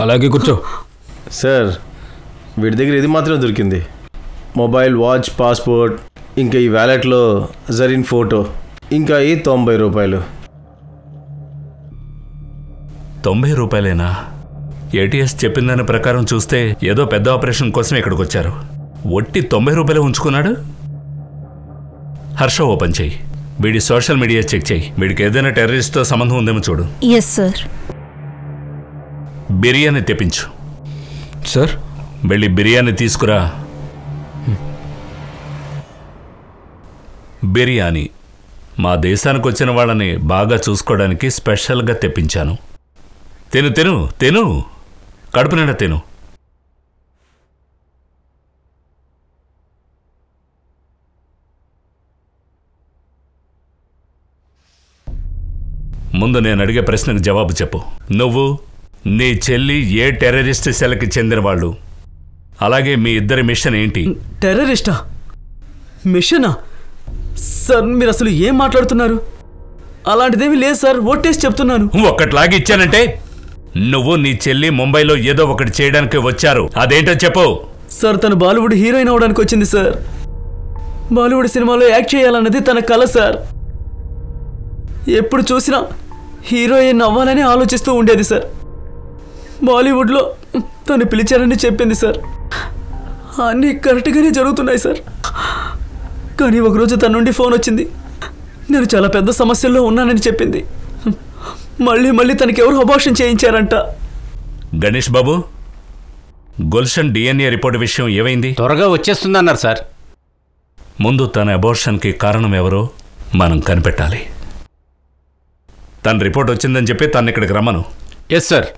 అలాగే కూర్చో. సార్ వీడి దగ్గర ఇది మాత్రమే దొరికింది, మొబైల్, వాచ్, పాస్పోర్ట్, ఇంకా ఈ వ్యాలెట్లో జరీన్ ఫోటో, ఇంకా ఈ 90 రూపాయలు. 90 రూపాయలేనా? ఏటీఎస్ చెప్పిన దాని ప్రకారం చూస్తే ఏదో పెద్ద ఆపరేషన్ కోసం ఇక్కడికి వచ్చారు. ఒట్టి 90 రూపాయలు ఉంచుకున్నాడు. హర్ష ఓపెన్ చెయ్యి, వీడి సోషల్ మీడియా చెక్ చెయ్యి. వీడికి ఏదైనా టెర్రరిస్ట్తో సంబంధం ఉందేమో చూడు. Yes sir. బిర్యానీ తెప్పించు. సార్ వెళ్ళి బిర్యానీ తీసుకురా. బిర్యానీ మా దేశానికి వచ్చిన వాళ్ళని బాగా చూసుకోవడానికి స్పెషల్గా తెప్పించాను. తిను తిను తిను, కడుపు నిండా తిను. ముందు నేను అడిగే ప్రశ్నకు జవాబు చెప్పు. నువ్వు, నీ చెల్లి ఏ టెర్రరిస్ట్ సెల్కి చెందిన వాళ్ళు? అలాగే మీ ఇద్దరి మిషన్ ఏంటి? టెర్రరిస్టా? మిషనా? సార్ మీరు అసలు ఏం మాట్లాడుతున్నారు? అలాంటిదేమీ లేదు సార్, ఒట్టేసి చెప్తున్నాను. ఒక్కట్లాగి ఇచ్చానంటే నువ్వు నీ చెల్లి ముంబైలో ఏదో ఒకటి చేయడానికి వచ్చారు. అదేంటో చెప్పు. సార్ తను బాలీవుడ్ హీరోయిన్ అవడానికి వచ్చింది సార్. బాలీవుడ్ సినిమాలో యాక్ట్ చేయాలన్నది తన కల సార్. ఎప్పుడు చూసినా హీరోయిన్ అవ్వాలని ఆలోచిస్తూ ఉండేది సార్. బాలీవుడ్లో తను పిలిచారని చెప్పింది సార్. అన్నీ కరెక్ట్గానే జరుగుతున్నాయి సార్. కానీ ఒకరోజు తన నుండి ఫోన్ వచ్చింది. నేను చాలా పెద్ద సమస్యల్లో ఉన్నానని చెప్పింది. మళ్ళీ తనకెవరు అబార్షన్ చేయించారంట. గణేష్ బాబు, గుల్షన్ డిఎన్ఏ రిపోర్ట్ విషయం ఏమైంది? త్వరగా వచ్చేస్తుందన్నారు సార్. ముందు తన అబార్షన్కి కారణం ఎవరో మనం కనిపెట్టాలి. తన రిపోర్ట్ వచ్చిందని చెప్పి తను ఇక్కడికి రమ్మను. Yes sir.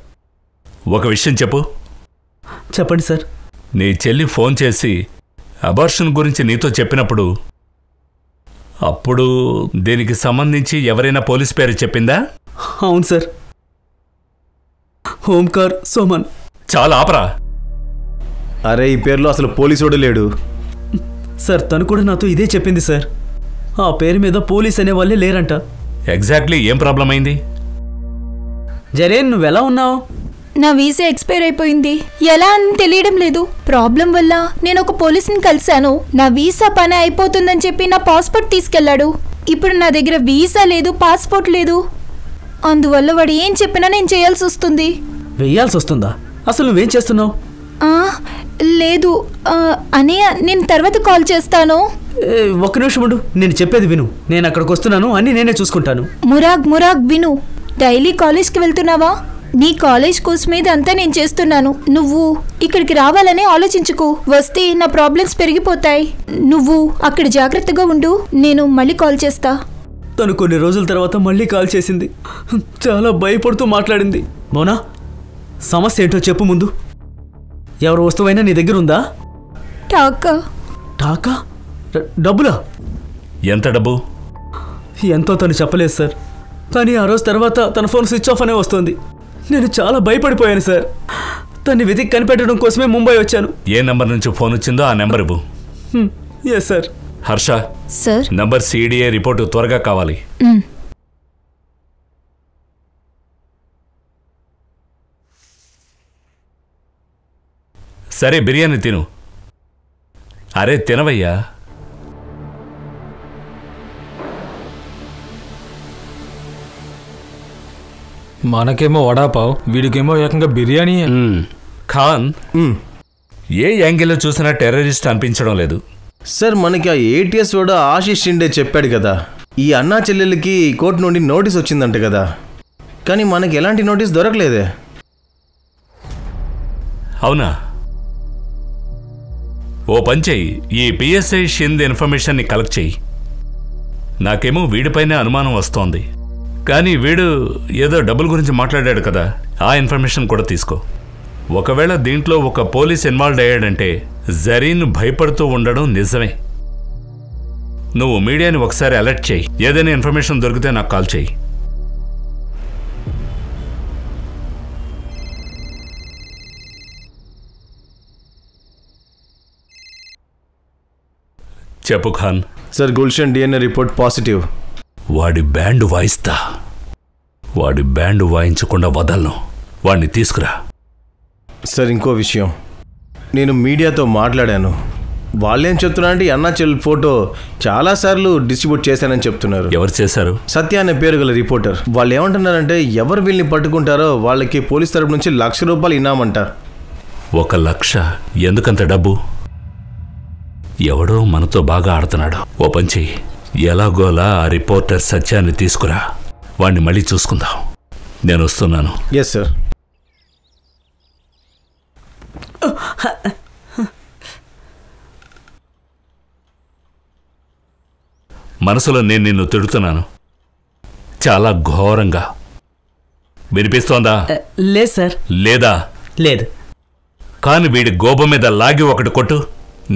ఒక విషయం చెప్పు. చెప్పండి సార్. నీ చెల్లి ఫోన్ చేసి అబార్షన్ గురించి నీతో చెప్పినప్పుడు అప్పుడు దీనికి సంబంధించి ఎవరైనా పోలీస్ పేరు చెప్పిందా? అవును సార్, ఓంకార్ సోమన్. చాలా ఆపరా. అరే ఈ పేరులో అసలు పోలీసోడు లేడు సార్. తను కూడా నాతో ఇదే చెప్పింది సార్. ఆ పేరు మీద పోలీస్ అనే వాళ్ళే లేరంట. ఎగ్జాక్ట్లీ ఏం ప్రాబ్లం అయింది? జరేన్ నువ్వెలా ఉన్నావు? నా వీసా ఎక్స్పైర్ అయిపోయింది. ఎలా అని తెలియడం లేదు. ప్రాబ్లం వల్ల నేను ఒక పోలీసుని కలిశాను. నా వీసా పని అయిపోతుందని చెప్పి నా పాస్పోర్ట్ తీసుకెళ్లాడు. ఇప్పుడు నా దగ్గర వీసా లేదు, పాస్పోర్ట్ లేదు. అందువల్ల వాడు ఏం చెప్పినా నేను చేయాల్సి వస్తుంది. వెయ్యాల్సి వస్తుందా? అసలు నువ్వేం చేస్తున్నావు? లేదు అన్నయ్య, నేను తర్వాత కాల్ చేస్తాను. ఒక్క నిమిషం ఉండు, నేను చెప్పేది విను. నేను అక్కడికి వస్తున్నాను, అన్నీ నేనే చూసుకుంటాను. మురాగ్ విను. డైలీ కాలేజ్కి వెళ్తున్నావా? నీ కాలేజ్ కోసమే ఇదంతా నేను చేస్తున్నాను. నువ్వు ఇక్కడికి రావాలని ఆలోచించుకో. వస్తే నా ప్రాబ్లమ్స్ పెరిగిపోతాయి. నువ్వు అక్కడ జాగ్రత్తగా ఉండు. నేను మళ్ళీ కాల్ చేస్తా. తను కొన్ని రోజుల తర్వాత మళ్ళీ కాల్ చేసింది. చాలా భయపడుతూ మాట్లాడింది. మోనా, సమస్య ఏంటో చెప్పు ముందు. ఎవరు వస్తువైనా నీ దగ్గర ఉందా? టాకా? డబ్బులా? ఎంత డబ్బు? ఎంతో తను చెప్పలేదు సార్. కానీ ఆ రోజు తర్వాత తన ఫోన్ స్విచ్ ఆఫ్ అనే వస్తుంది. నేను చాలా భయపడిపోయాను సార్. తన్ని వెతికి కనిపెట్టడం కోసమే ముంబై వచ్చాను. ఏ నెంబర్ నుంచి ఫోన్ వచ్చిందో ఆ నెంబర్ ఇవ్వు. Yes sir. Harsha sir, number CDA report త్వరగా కావాలి. సరే బిర్యానీ తిను. అరే తినవయ్యా. మనకేమో వడాపావ్, వీడికేమో ఏకంగా బిర్యానీ. ఖాన్, ఏ యాంగిల్లో చూసినా టెర్రరిస్ట్ అనిపించడం లేదు. సార్ మనకి ఆ ఏటీఎస్ కూడా ఆశీష్ షిండే చెప్పాడు కదా, ఈ అన్నా చెల్లెలకి కోర్టు నుండి నోటీస్ వచ్చిందంట కదా. కానీ మనకి ఎలాంటి నోటీస్ దొరకలేదే. అవునా? ఓ పని చెయ్యి, ఈ పిఎస్ఐ షింద్ ఇన్ఫర్మేషన్ని కలెక్ట్ చెయ్యి. నాకేమో వీడిపైనే అనుమానం వస్తోంది. కానీ వీడు ఏదో డబ్బుల గురించి మాట్లాడాడు కదా, ఆ ఇన్ఫర్మేషన్ కూడా తీసుకో. ఒకవేళ దీంట్లో ఒక పోలీస్ ఇన్వాల్వ్ అయ్యాడంటే జరీన్ భయపడుతూ ఉండడం నిజమే. నువ్వు మీడియాని ఒకసారి అలర్ట్ చేయి. ఏదైనా ఇన్ఫర్మేషన్ దొరికితే నాకు కాల్ చేయి. చెప్పు Khan. Sir Gulshan DNA report positive. వాడి బ్యాండ్ వాయిస్తా. వాడి బ్యాండ్ వాయించకుండా వదలను. వాడిని తీసుకురా. సార్ ఇంకో విషయం, నేను మీడియాతో మాట్లాడాను. వాళ్ళేం చెప్తున్నారంటే అన్నా చెల్లి ఫోటో చాలాసార్లు డిస్ట్రిబ్యూట్ చేశానని చెప్తున్నారు. ఎవరు చేశారు? సత్య అనే పేరు గల రిపోర్టర్. వాళ్ళు ఏమంటున్నారంటే ఎవరు వీళ్ళని పట్టుకుంటారో వాళ్ళకి పోలీస్ తరపు నుంచి ₹1,00,000 ఇనామంట. 1,00,000? ఎందుకంత డబ్బు? ఎవడో మనతో బాగా ఆడుతున్నాడు. ఓ పని చెయ్యి, ఎలాగోలా ఆ రిపోర్టర్ సత్యాన్ని తీసుకురా. వాడిని మళ్ళీ చూసుకుందాం. నేను వస్తున్నాను. Yes sir. మనసులో నేను నిన్ను తిడుతున్నాను, చాలా ఘోరంగా. వినిపిస్తోందా? లేదు సార్. లేదా? లేదు. కాని వీడి గోబ మీద లాగి ఒకటి కొట్టు.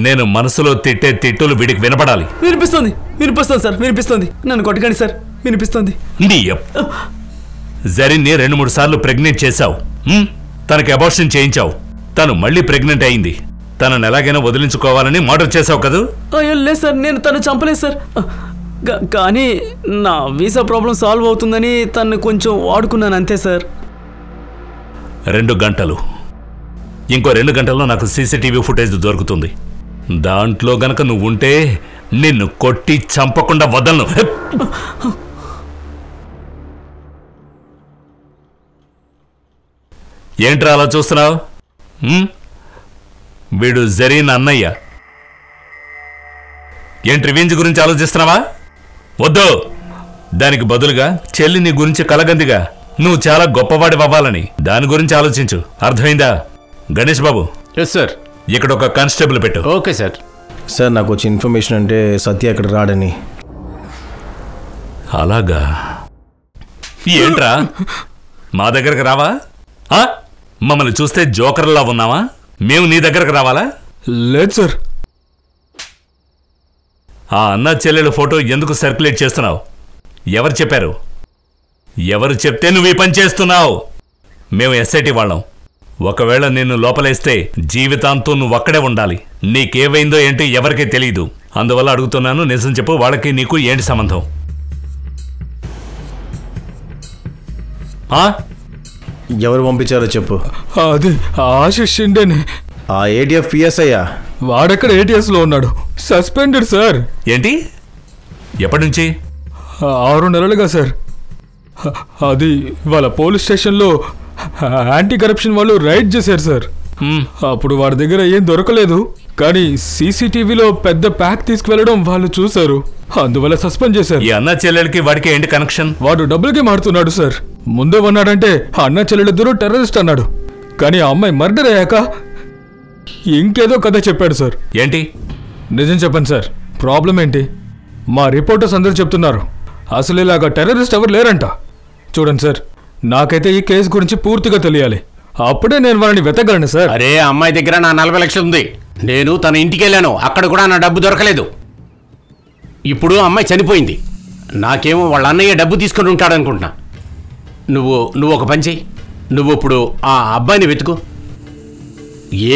నేను మనసులో తిట్టే తిట్టులు వీడికి వినపడాలి. వినిపిస్తుంది సార్, వినిపిస్తుంది. నన్ను కొట్టకండి సార్, వినిపిస్తుంది. జరీన్ని 2-3 సార్లు ప్రెగ్నెంట్ చేశావు. తనకి అబార్షన్ చేయించావు. తను మళ్ళీ ప్రెగ్నెంట్ అయింది. తనను ఎలాగైనా వదిలించుకోవాలని మర్డర్ చేశావు కదా? అయ్యో లేదు సార్, నేను తను చంపలేదు సార్. కానీ నా వీసా ప్రాబ్లం సాల్వ్ అవుతుందని తను కొంచెం వాడుకున్నాను అంతే సార్. 2 గంటలు. ఇంకో 2 గంటల్లో నాకు సీసీటీవీ ఫుటేజ్ దొరుకుతుంది. దాంట్లో గనక నువ్వు ఉంటే నిన్ను కొట్టి చంపకుండా వదలను. ఏంట్రా అలా చూస్తున్నావు? వీడు జరీన్ అన్నయ్య. ఏంటి రివెంజ్ గురించి ఆలోచిస్తున్నావా? వద్దు. దానికి బదులుగా చెల్లి నీ గురించి కలగందిగా, నువ్వు చాలా గొప్పవాడి అవ్వాలని. దాని గురించి ఆలోచించు. అర్థమైందా? గణేష్ బాబు. Yes sir. ఇక్కడ ఒక కానిస్టేబుల్ పెట్టు. Okay sir. సార్ నాకు వచ్చే ఇన్ఫర్మేషన్ అంటే సత్య ఇక్కడ రాడని. అలాగా? ఏంట్రా మా దగ్గరకు రావా? మమ్మల్ని చూస్తే జోకర్లా ఉన్నావా? మేము నీ దగ్గరకు రావాలా? లేదు సార్. ఆ అన్న చెల్లెల ఫోటో ఎందుకు సర్క్యులేట్ చేస్తున్నావు? ఎవరు చెప్పారు? ఎవరు చెప్తే నువ్వు ఈ పని చేస్తున్నావు? మేము ఎస్ఐటి వాళ్ళం. ఒకవేళ నిన్ను లోపలేస్తే జీవితాంతం నువ్వు అక్కడే ఉండాలి. నీకేవైందో ఏంటి ఎవరికీ తెలియదు. అందువల్ల అడుగుతున్నాను, నిజం చెప్పు. వాళ్ళకి నీకు ఏంటి సంబంధం? ఎవరు పంపించారో చెప్పు. అది ఆశిష్ షిండేనే. ఆ ఏటీఎఫ్ పిఎస్ఐయా? వాడెక్కడ ఏటీఎస్లో ఉన్నాడు. Suspended sir. ఏంటి? ఎప్పటి నుంచి? 6 నెలలుగా సార్. అది వాళ్ళ పోలీస్ స్టేషన్లో యాంటీ కరప్షన్ వాళ్ళు రైడ్ చేశారు సార్. అప్పుడు వాడి దగ్గర ఏం దొరకలేదు. కానీ సీసీటీవీలో పెద్ద ప్యాక్ తీసుకువెళ్ళడం వాళ్ళు చూశారు. అందువల్ల సస్పెండ్ చేశారు. ఈ అన్న చెల్లెలకి వాడికి ఏంటి కనెక్షన్? వాడు డబ్బులకి మారుతున్నాడు సార్. ముందే ఉన్నాడంటే అన్న చెల్లెలిద్దరూ టెర్రరిస్ట్ అన్నాడు. కానీ ఆ అమ్మాయి మర్డర్ అయ్యాక ఇంకేదో కథ చెప్పాడు సార్. ఏంటి? నిజం చెప్పండి సార్. ప్రాబ్లం ఏంటి? మా రిపోర్టర్స్ అందరూ చెప్తున్నారు అసలు ఇలాగా టెర్రరిస్ట్ ఎవరు లేరంట. చూడండి సార్, నాకైతే ఈ కేసు గురించి పూర్తిగా తెలియాలి. అప్పుడే నేను వాళ్ళని వెతకగలను సార్. అరే, అమ్మాయి దగ్గర నా 40 లక్షలు ఉంది. నేను తన ఇంటికి వెళ్ళాను. అక్కడ కూడా నా డబ్బు దొరకలేదు. ఇప్పుడు అమ్మాయి చనిపోయింది. నాకేమో వాళ్ళ అన్నయ్య డబ్బు తీసుకొని ఉంటాడనుకుంటున్నా. నువ్వు ఒక పని చెయ్యి. నువ్వు ఇప్పుడు ఆ అబ్బాయిని వెతుకు.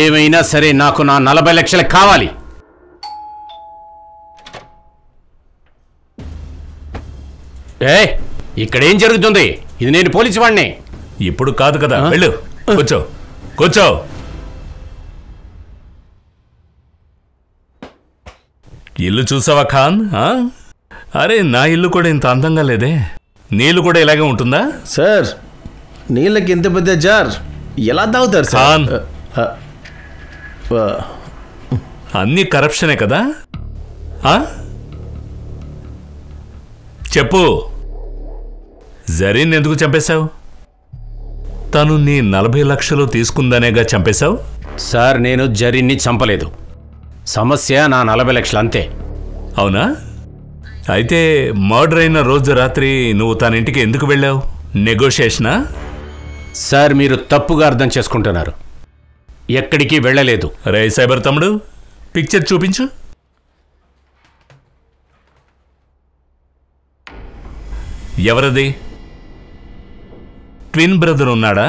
ఏమైనా సరే నాకు నా 40 లక్షలు కావాలి. ఇక్కడేం జరుగుతుంది? ఇది నేను పోలీసు వాడిని. ఇప్పుడు కాదు కదా, వెళ్ళు. కూర్చో కూర్చో. ఇల్లు చూసావా ఖాన్? అరే, నా ఇల్లు కూడా ఇంత అందంగా లేదే. నీళ్ళు కూడా ఇలాగే ఉంటుందా? సార్, నీళ్ళకి ఇంత పెద్ద జార్ ఎలా తాగుతారు ఖాన్? అన్నీ కరప్షనే కదా? చెప్పు, జరీన్ ఎందుకు చంపేశావు? తను నీ 40 లక్షలు తీసుకుందనేగా చంపేశావు? సార్, నేను జరీన్ని చంపలేదు. సమస్య నా 40 లక్షలు అంతే. అవునా? అయితే మర్డర్ అయిన రోజు రాత్రి నువ్వు తన ఇంటికి ఎందుకు వెళ్ళావు? నెగోషియేషనా? సార్, మీరు తప్పుగా అర్థం చేసుకుంటున్నారు. ఎక్కడికి వెళ్ళలేదు. రే సైబర్ తమ్ముడు, పిక్చర్ చూపించు. ఎవరది? ట్విన్ బ్రదర్ ఉన్నాడా?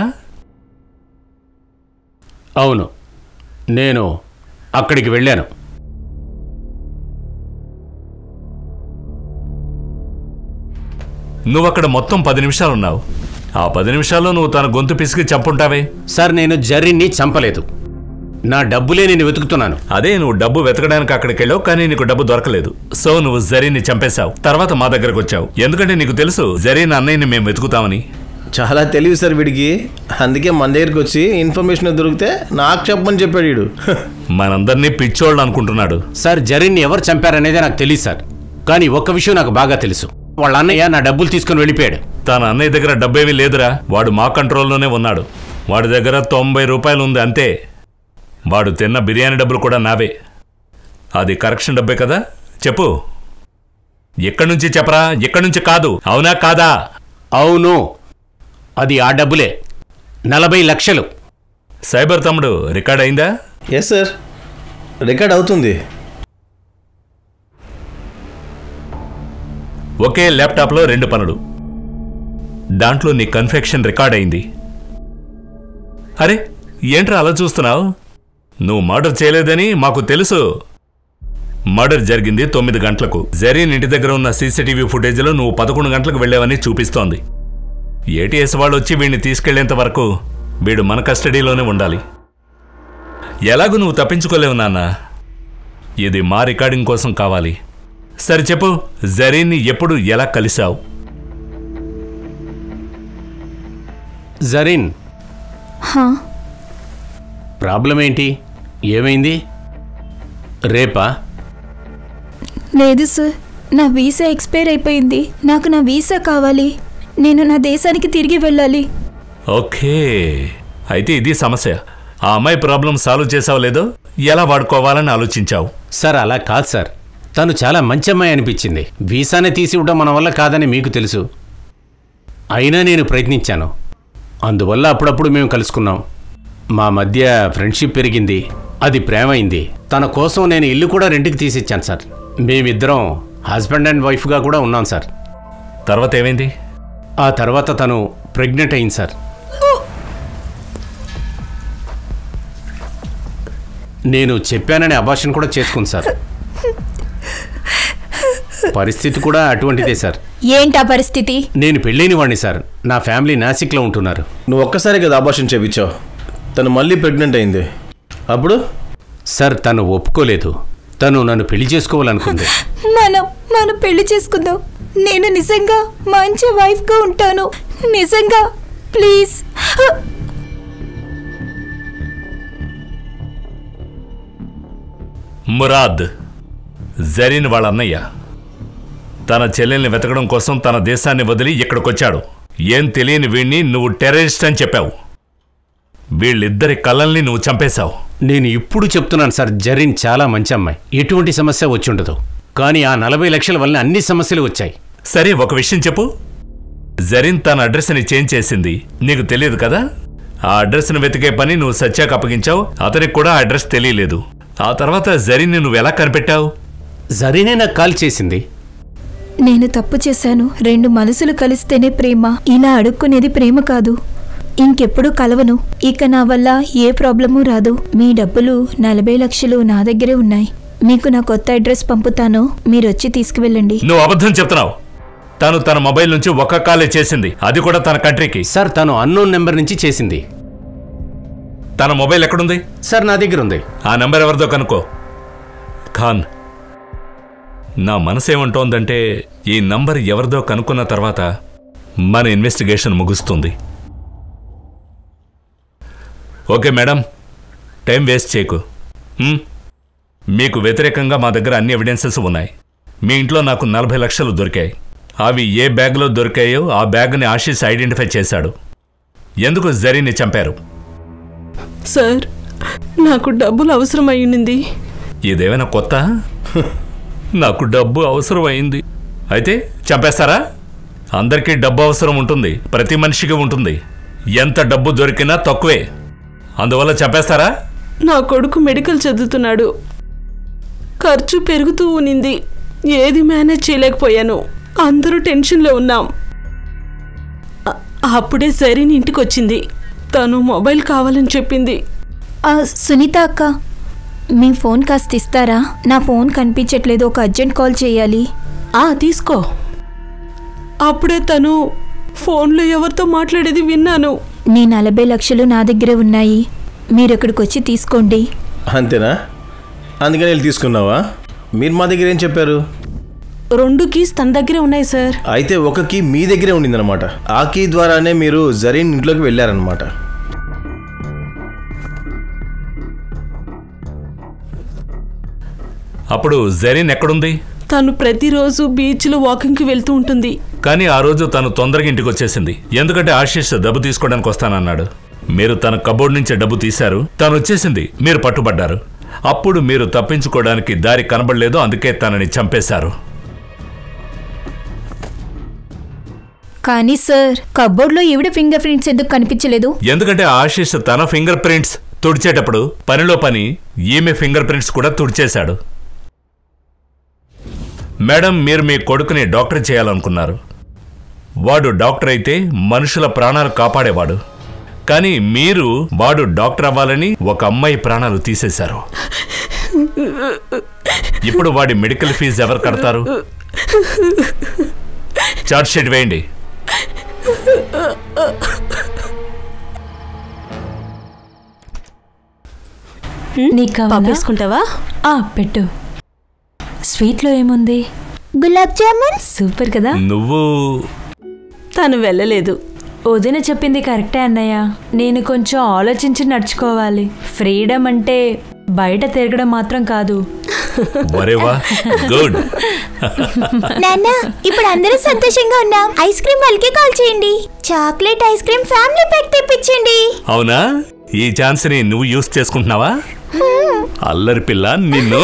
అవును, నేను అక్కడికి వెళ్ళాను. నువ్వక్కడ మొత్తం 10 నిమిషాలు ఉన్నావు. ఆ 10 నిమిషాల్లో నువ్వు తన గొంతు పిసికి చంపుంటావే. సార్ నేను జరీన్ని చంపలేదు, నా డబ్బులే నేను వెతుకుతున్నాను. అదే నువ్వు డబ్బు వెతకడానికి అక్కడికి వెళ్ళావు, కానీ నీకు డబ్బు దొరకలేదు. సో నువ్వు జరీన్ని చంపేశావు. తర్వాత మా దగ్గరకు వచ్చావు, ఎందుకంటే నీకు తెలుసు జరీన్ అన్నయ్యని మేము వెతుకుతామని. చాలా తెలివి సార్ వీడికి. అందుకే మన దగ్గరికి వచ్చి ఇన్ఫర్మేషన్ దొరికితే నాకు చెప్పమని చెప్పాడు వీడు. మనందరినీ పిచ్చోళ్ళు అనుకుంటున్నాడు. సార్ జరీన్ని ఎవరు చంపారనేదే నాకు తెలియదు సార్, కానీ ఒక్క విషయం నాకు బాగా తెలుసు. వాళ్ళ అన్నయ్య నా డబ్బులు తీసుకుని వెళ్ళిపోయాడు. తన అన్నయ్య దగ్గర డబ్బేమీ లేదురా, వాడు మా కంట్రోల్లోనే ఉన్నాడు. వాడి దగ్గర 90 రూపాయలు ఉంది అంతే. వాడు తిన్న బిర్యానీ డబ్బులు కూడా నావే. అది కరెక్షన్ డబ్బే కదా? చెప్పు, ఎక్కడి నుంచి చెప్పరా, ఎక్కడి నుంచి కాదు, అవునా కాదా? అవును, అది ఆ డబ్బులే, 40 లక్షలు. సైబర్ తమ్ముడు, రికార్డ్ అయిందా? ఎస్ సార్, రికార్డ్ అవుతుంది. ఒకే ల్యాప్టాప్లో 2 పనులు. దాంట్లో నీ కన్ఫెక్షన్ రికార్డ్ అయింది. అరే ఏంట్రా అలా చూస్తున్నావు? నువ్వు మర్డర్ చేయలేదని మాకు తెలుసు. మర్డర్ జరిగింది 9 గంటలకు. జరీన్ ఇంటి దగ్గర ఉన్న సీసీటీవీ ఫుటేజ్లో నువ్వు 11 గంటలకు వెళ్ళావని చూపిస్తోంది. ఏటీఎస్ వాళ్ళు వచ్చి వీడిని తీసుకెళ్లేంత వరకు వీడు మన కస్టడీలోనే ఉండాలి. ఎలాగూ నువ్వు తప్పించుకోలేవు నాన్న. ఇది మా రికార్డింగ్ కోసం కావాలి. సరే చెప్పు, జరీన్ని ఎప్పుడు ఎలా కలిశావు? జరీన్, ప్రాబ్లం ఏంటి, ఏమైంది? రేపా? లేదు సార్, నా వీసా ఎక్స్పైర్ అయిపోయింది. నాకు నా వీసా కావాలి. నేను నా దేశానికి తిరిగి వెళ్ళాలి. ఓకే, అయితే ఇది సమస్య. ఆ అమ్మాయి ప్రాబ్లం సాల్వ్ చేసావు లేదో, ఎలా వాడుకోవాలని ఆలోచించావు? సార్ అలా కాదు సార్, తను చాలా మంచి అమ్మాయి అనిపించింది. వీసానే తీసి ఇవ్వడం మన వల్ల కాదని మీకు తెలుసు. అయినా నేను ప్రయత్నించాను. అందువల్ల అప్పుడప్పుడు మేము కలుసుకున్నాం. మా మధ్య ఫ్రెండ్షిప్ పెరిగింది, అది ప్రేమ అయింది. తన కోసం నేను ఇల్లు కూడా రెంట్కి తీసిచ్చాను సార్. మేమిద్దరం హస్బెండ్ అండ్ వైఫ్గా కూడా ఉన్నాం సార్. తర్వాత ఏమైంది? ఆ తర్వాత తను ప్రెగ్నెంట్ అయింది సార్. నేను చెప్పానని అబార్షన్ కూడా చేసుకుంది సార్. పరిస్థితి కూడా అటువంటిదే సార్. ఏంటా పరిస్థితి? నేను పెళ్ళైన వాడిని సార్, నా ఫ్యామిలీ నాసిక్లో ఉంటున్నారు. నువ్వు ఒక్కసారి కదా అబార్షన్ చేయించావు, తను మళ్ళీ ప్రెగ్నెంట్ అయింది. అప్పుడు సార్ తను ఒప్పుకోలేదు. తను నన్ను పెళ్లి చేసుకోవాలనుకుంది. మనం పెళ్లి చేసుకుందాం. నేను నిజంగా మంచి వైఫ్గా ఉంటాను. నిజంగా, ప్లీజ్. మురాద్, జరీన్ వాళ్ళ అన్నయ్య తన చెల్లెల్ని వెతకడం కోసం తన దేశాన్ని వదిలి ఇక్కడికొచ్చాడు. ఏం తెలియని వీణ్ణి నువ్వు టెర్రరిస్ట్ అని చెప్పావు. వీళ్ళిద్దరి కళ్ళల్ని నువ్వు చంపేశావు. నేను ఇప్పుడు చెప్తున్నాను సార్, జరీన్ చాలా మంచి అమ్మాయి, ఎటువంటి సమస్య వచ్చి ఉండదు. కానీ ఆ 40 లక్షల వల్ల అన్ని సమస్యలు వచ్చాయి. సరే ఒక విషయం చెప్పు, జరీన్ తన అడ్రస్ని చేంజ్ చేసింది, నీకు తెలియదు కదా? ఆ అడ్రస్ని వెతికే పని నువ్వు సత్యాకు అప్పగించావు. అతనికి కూడా ఆ అడ్రస్ తెలియలేదు. ఆ తర్వాత జరీన్ని నువ్వు ఎలా కనిపెట్టావు? జరీనే నాకు కాల్ చేసింది. నేను తప్పు చేశాను. 2 మనసులు కలిస్తేనే ప్రేమ. ఇలా అడుక్కునేది ప్రేమ కాదు. ఇంకెప్పుడు కలవను. ఇక నా వల్ల ఏ ప్రాబ్లము రాదు. మీ డబ్బులు 40 లక్షలు నా దగ్గరే ఉన్నాయి. మీకు నా కొత్త అడ్రస్ పంపుతాను, మీరు వచ్చి తీసుకువెళ్ళండి. నువ్వు అబద్ధం చెప్తున్నావు. తను తన మొబైల్ నుంచి ఒక కాలే చేసింది, అది కూడా తన కంట్రీకి. సార్ తను అన్నోన్ నెంబర్ నుంచి చేసింది. తన మొబైల్ ఎక్కడుంది? సార్ నా దగ్గర ఉంది. ఆ నెంబర్ ఎవరిదో కనుక్కో. ఖాన్, నా మనసేమంటోందంటే ఈ నంబర్ ఎవరిదో కనుక్కున్న తర్వాత మన ఇన్వెస్టిగేషన్ ముగుస్తుంది. ఓకే మేడం, టైం వేస్ట్ చేయకు. మీకు వ్యతిరేకంగా మా దగ్గర అన్ని ఎవిడెన్సెస్ ఉన్నాయి. మీ ఇంట్లో నాకు 40 లక్షలు దొరికాయి. అవి ఏ బ్యాగ్లో దొరికాయో ఆ బ్యాగ్ని ఆశీష్ ఐడెంటిఫై చేశాడు. ఎందుకు జరీన్ని చంపారు? సార్ నాకు డబ్బులు అవసరమైంది. ఇదేమైనా కొత్త? నాకు డబ్బు అవసరం అయింది అయితే చంపేస్తారా? అందరికీ డబ్బు అవసరం ఉంటుంది, ప్రతి మనిషికి ఉంటుంది. ఎంత డబ్బు దొరికినా తక్కువే, అందువల్ల చంపేస్తారా? నా కొడుకు మెడికల్ చదువుతున్నాడు, ఖర్చు పెరుగుతూ ఉన్నింది, ఏది మేనేజ్ చేయలేకపోయాను. అందరూ టెన్షన్లో ఉన్నాం. అప్పుడే జరీన్ ఇంటికి వచ్చింది. తను మొబైల్ కావాలని చెప్పింది. సునీత అక్క, మీ ఫోన్ కాస్త ఇస్తారా? నా ఫోన్ కనిపించట్లేదు, ఒక అర్జెంట్ కాల్ చేయాలి. తీసుకో. అప్పుడే తను ఫోన్లో ఎవరితో మాట్లాడేది విన్నాను. నీ 40 లక్షలు నా దగ్గరే ఉన్నాయి, మీరు ఇక్కడికి వచ్చి తీసుకోండి. అంతేనా? అందుకని వెళ్ళి తీసుకున్నావా? మీరు మా దగ్గర ఏం చెప్పారు? 2 కీస్ తన దగ్గరే ఉన్నాయి సార్. అయితే ఒక కీ మీ దగ్గరే ఉండిందనమాట. ఆ కీ ద్వారానే మీరు జరీన్ ఇంట్లోకి వెళ్ళారనమాట. అప్పుడు జరీన్ ఎక్కడుంది? తను ప్రతిరోజు బీచ్లో వాకింగ్కి వెళ్తూ ఉంటుంది. కానీ ఆ రోజు తను తొందరగా ఇంటికి వచ్చేసింది. ఎందుకంటే ఆశీష్ డబ్బు తీసుకోవడానికి వస్తానన్నాడు. మీరు తన కబోర్డ్ నుంచి డబ్బు తీశారు, తను వచ్చేసింది, మీరు పట్టుబడ్డారు. అప్పుడు మీరు తప్పించుకోవడానికి దారి కనబడలేదు, అందుకే తనని చంపేశారు. కానీ సార్, కబోర్డ్లో ఈవిడ ఫింగర్ ప్రింట్స్ ఎందుకు కనిపించలేదు? ఎందుకంటే ఆశీష్ తన ఫింగర్ ప్రింట్స్ తుడిచేటప్పుడు పనిలో పని ఈమె ఫింగర్ ప్రింట్స్ కూడా తుడిచేశాడు. మేడం, మీరు మీ కొడుకుని డాక్టర్ చేయాలనుకున్నారు. వాడు డాక్టర్ అయితే మనుషుల ప్రాణాలు కాపాడేవాడు. కానీ మీరు వాడు డాక్టర్ అవ్వాలని ఒక అమ్మాయి ప్రాణాలు తీసేశారు. ఇప్పుడు వాడి మెడికల్ ఫీజు ఎవరు కడతారు? చార్జ్ షీట్ వేయండి. నీకు వేసుకుంటావా? పెట్టు. స్వీట్లో ఏముంది? గులాబ్ జామున్. సూపర్ కదా. నువ్వు తను వెళ్ళలేదు. వదిన చెప్పింది కరెక్టే అన్నయ్య. నేను కొంచెం ఆలోచించి నడుచుకోవాలి. ఫ్రీడమ్ అంటే బయట తిరగడం మాత్రం కాదు. గుడ్. నాన్న, ఇప్పుడు అందరూ సంతోషంగా ఉన్నాం. ఐస్ క్రీమ్ వాళ్ళకి కాల్ చేయండి. Chocolate ice cream family pack తెప్పించండి. అవునా? ఈ ఛాన్స్ ని నువ్వు యూస్ చేసుకుంటున్నావా? అల్లరి పిల్ల నిన్ను.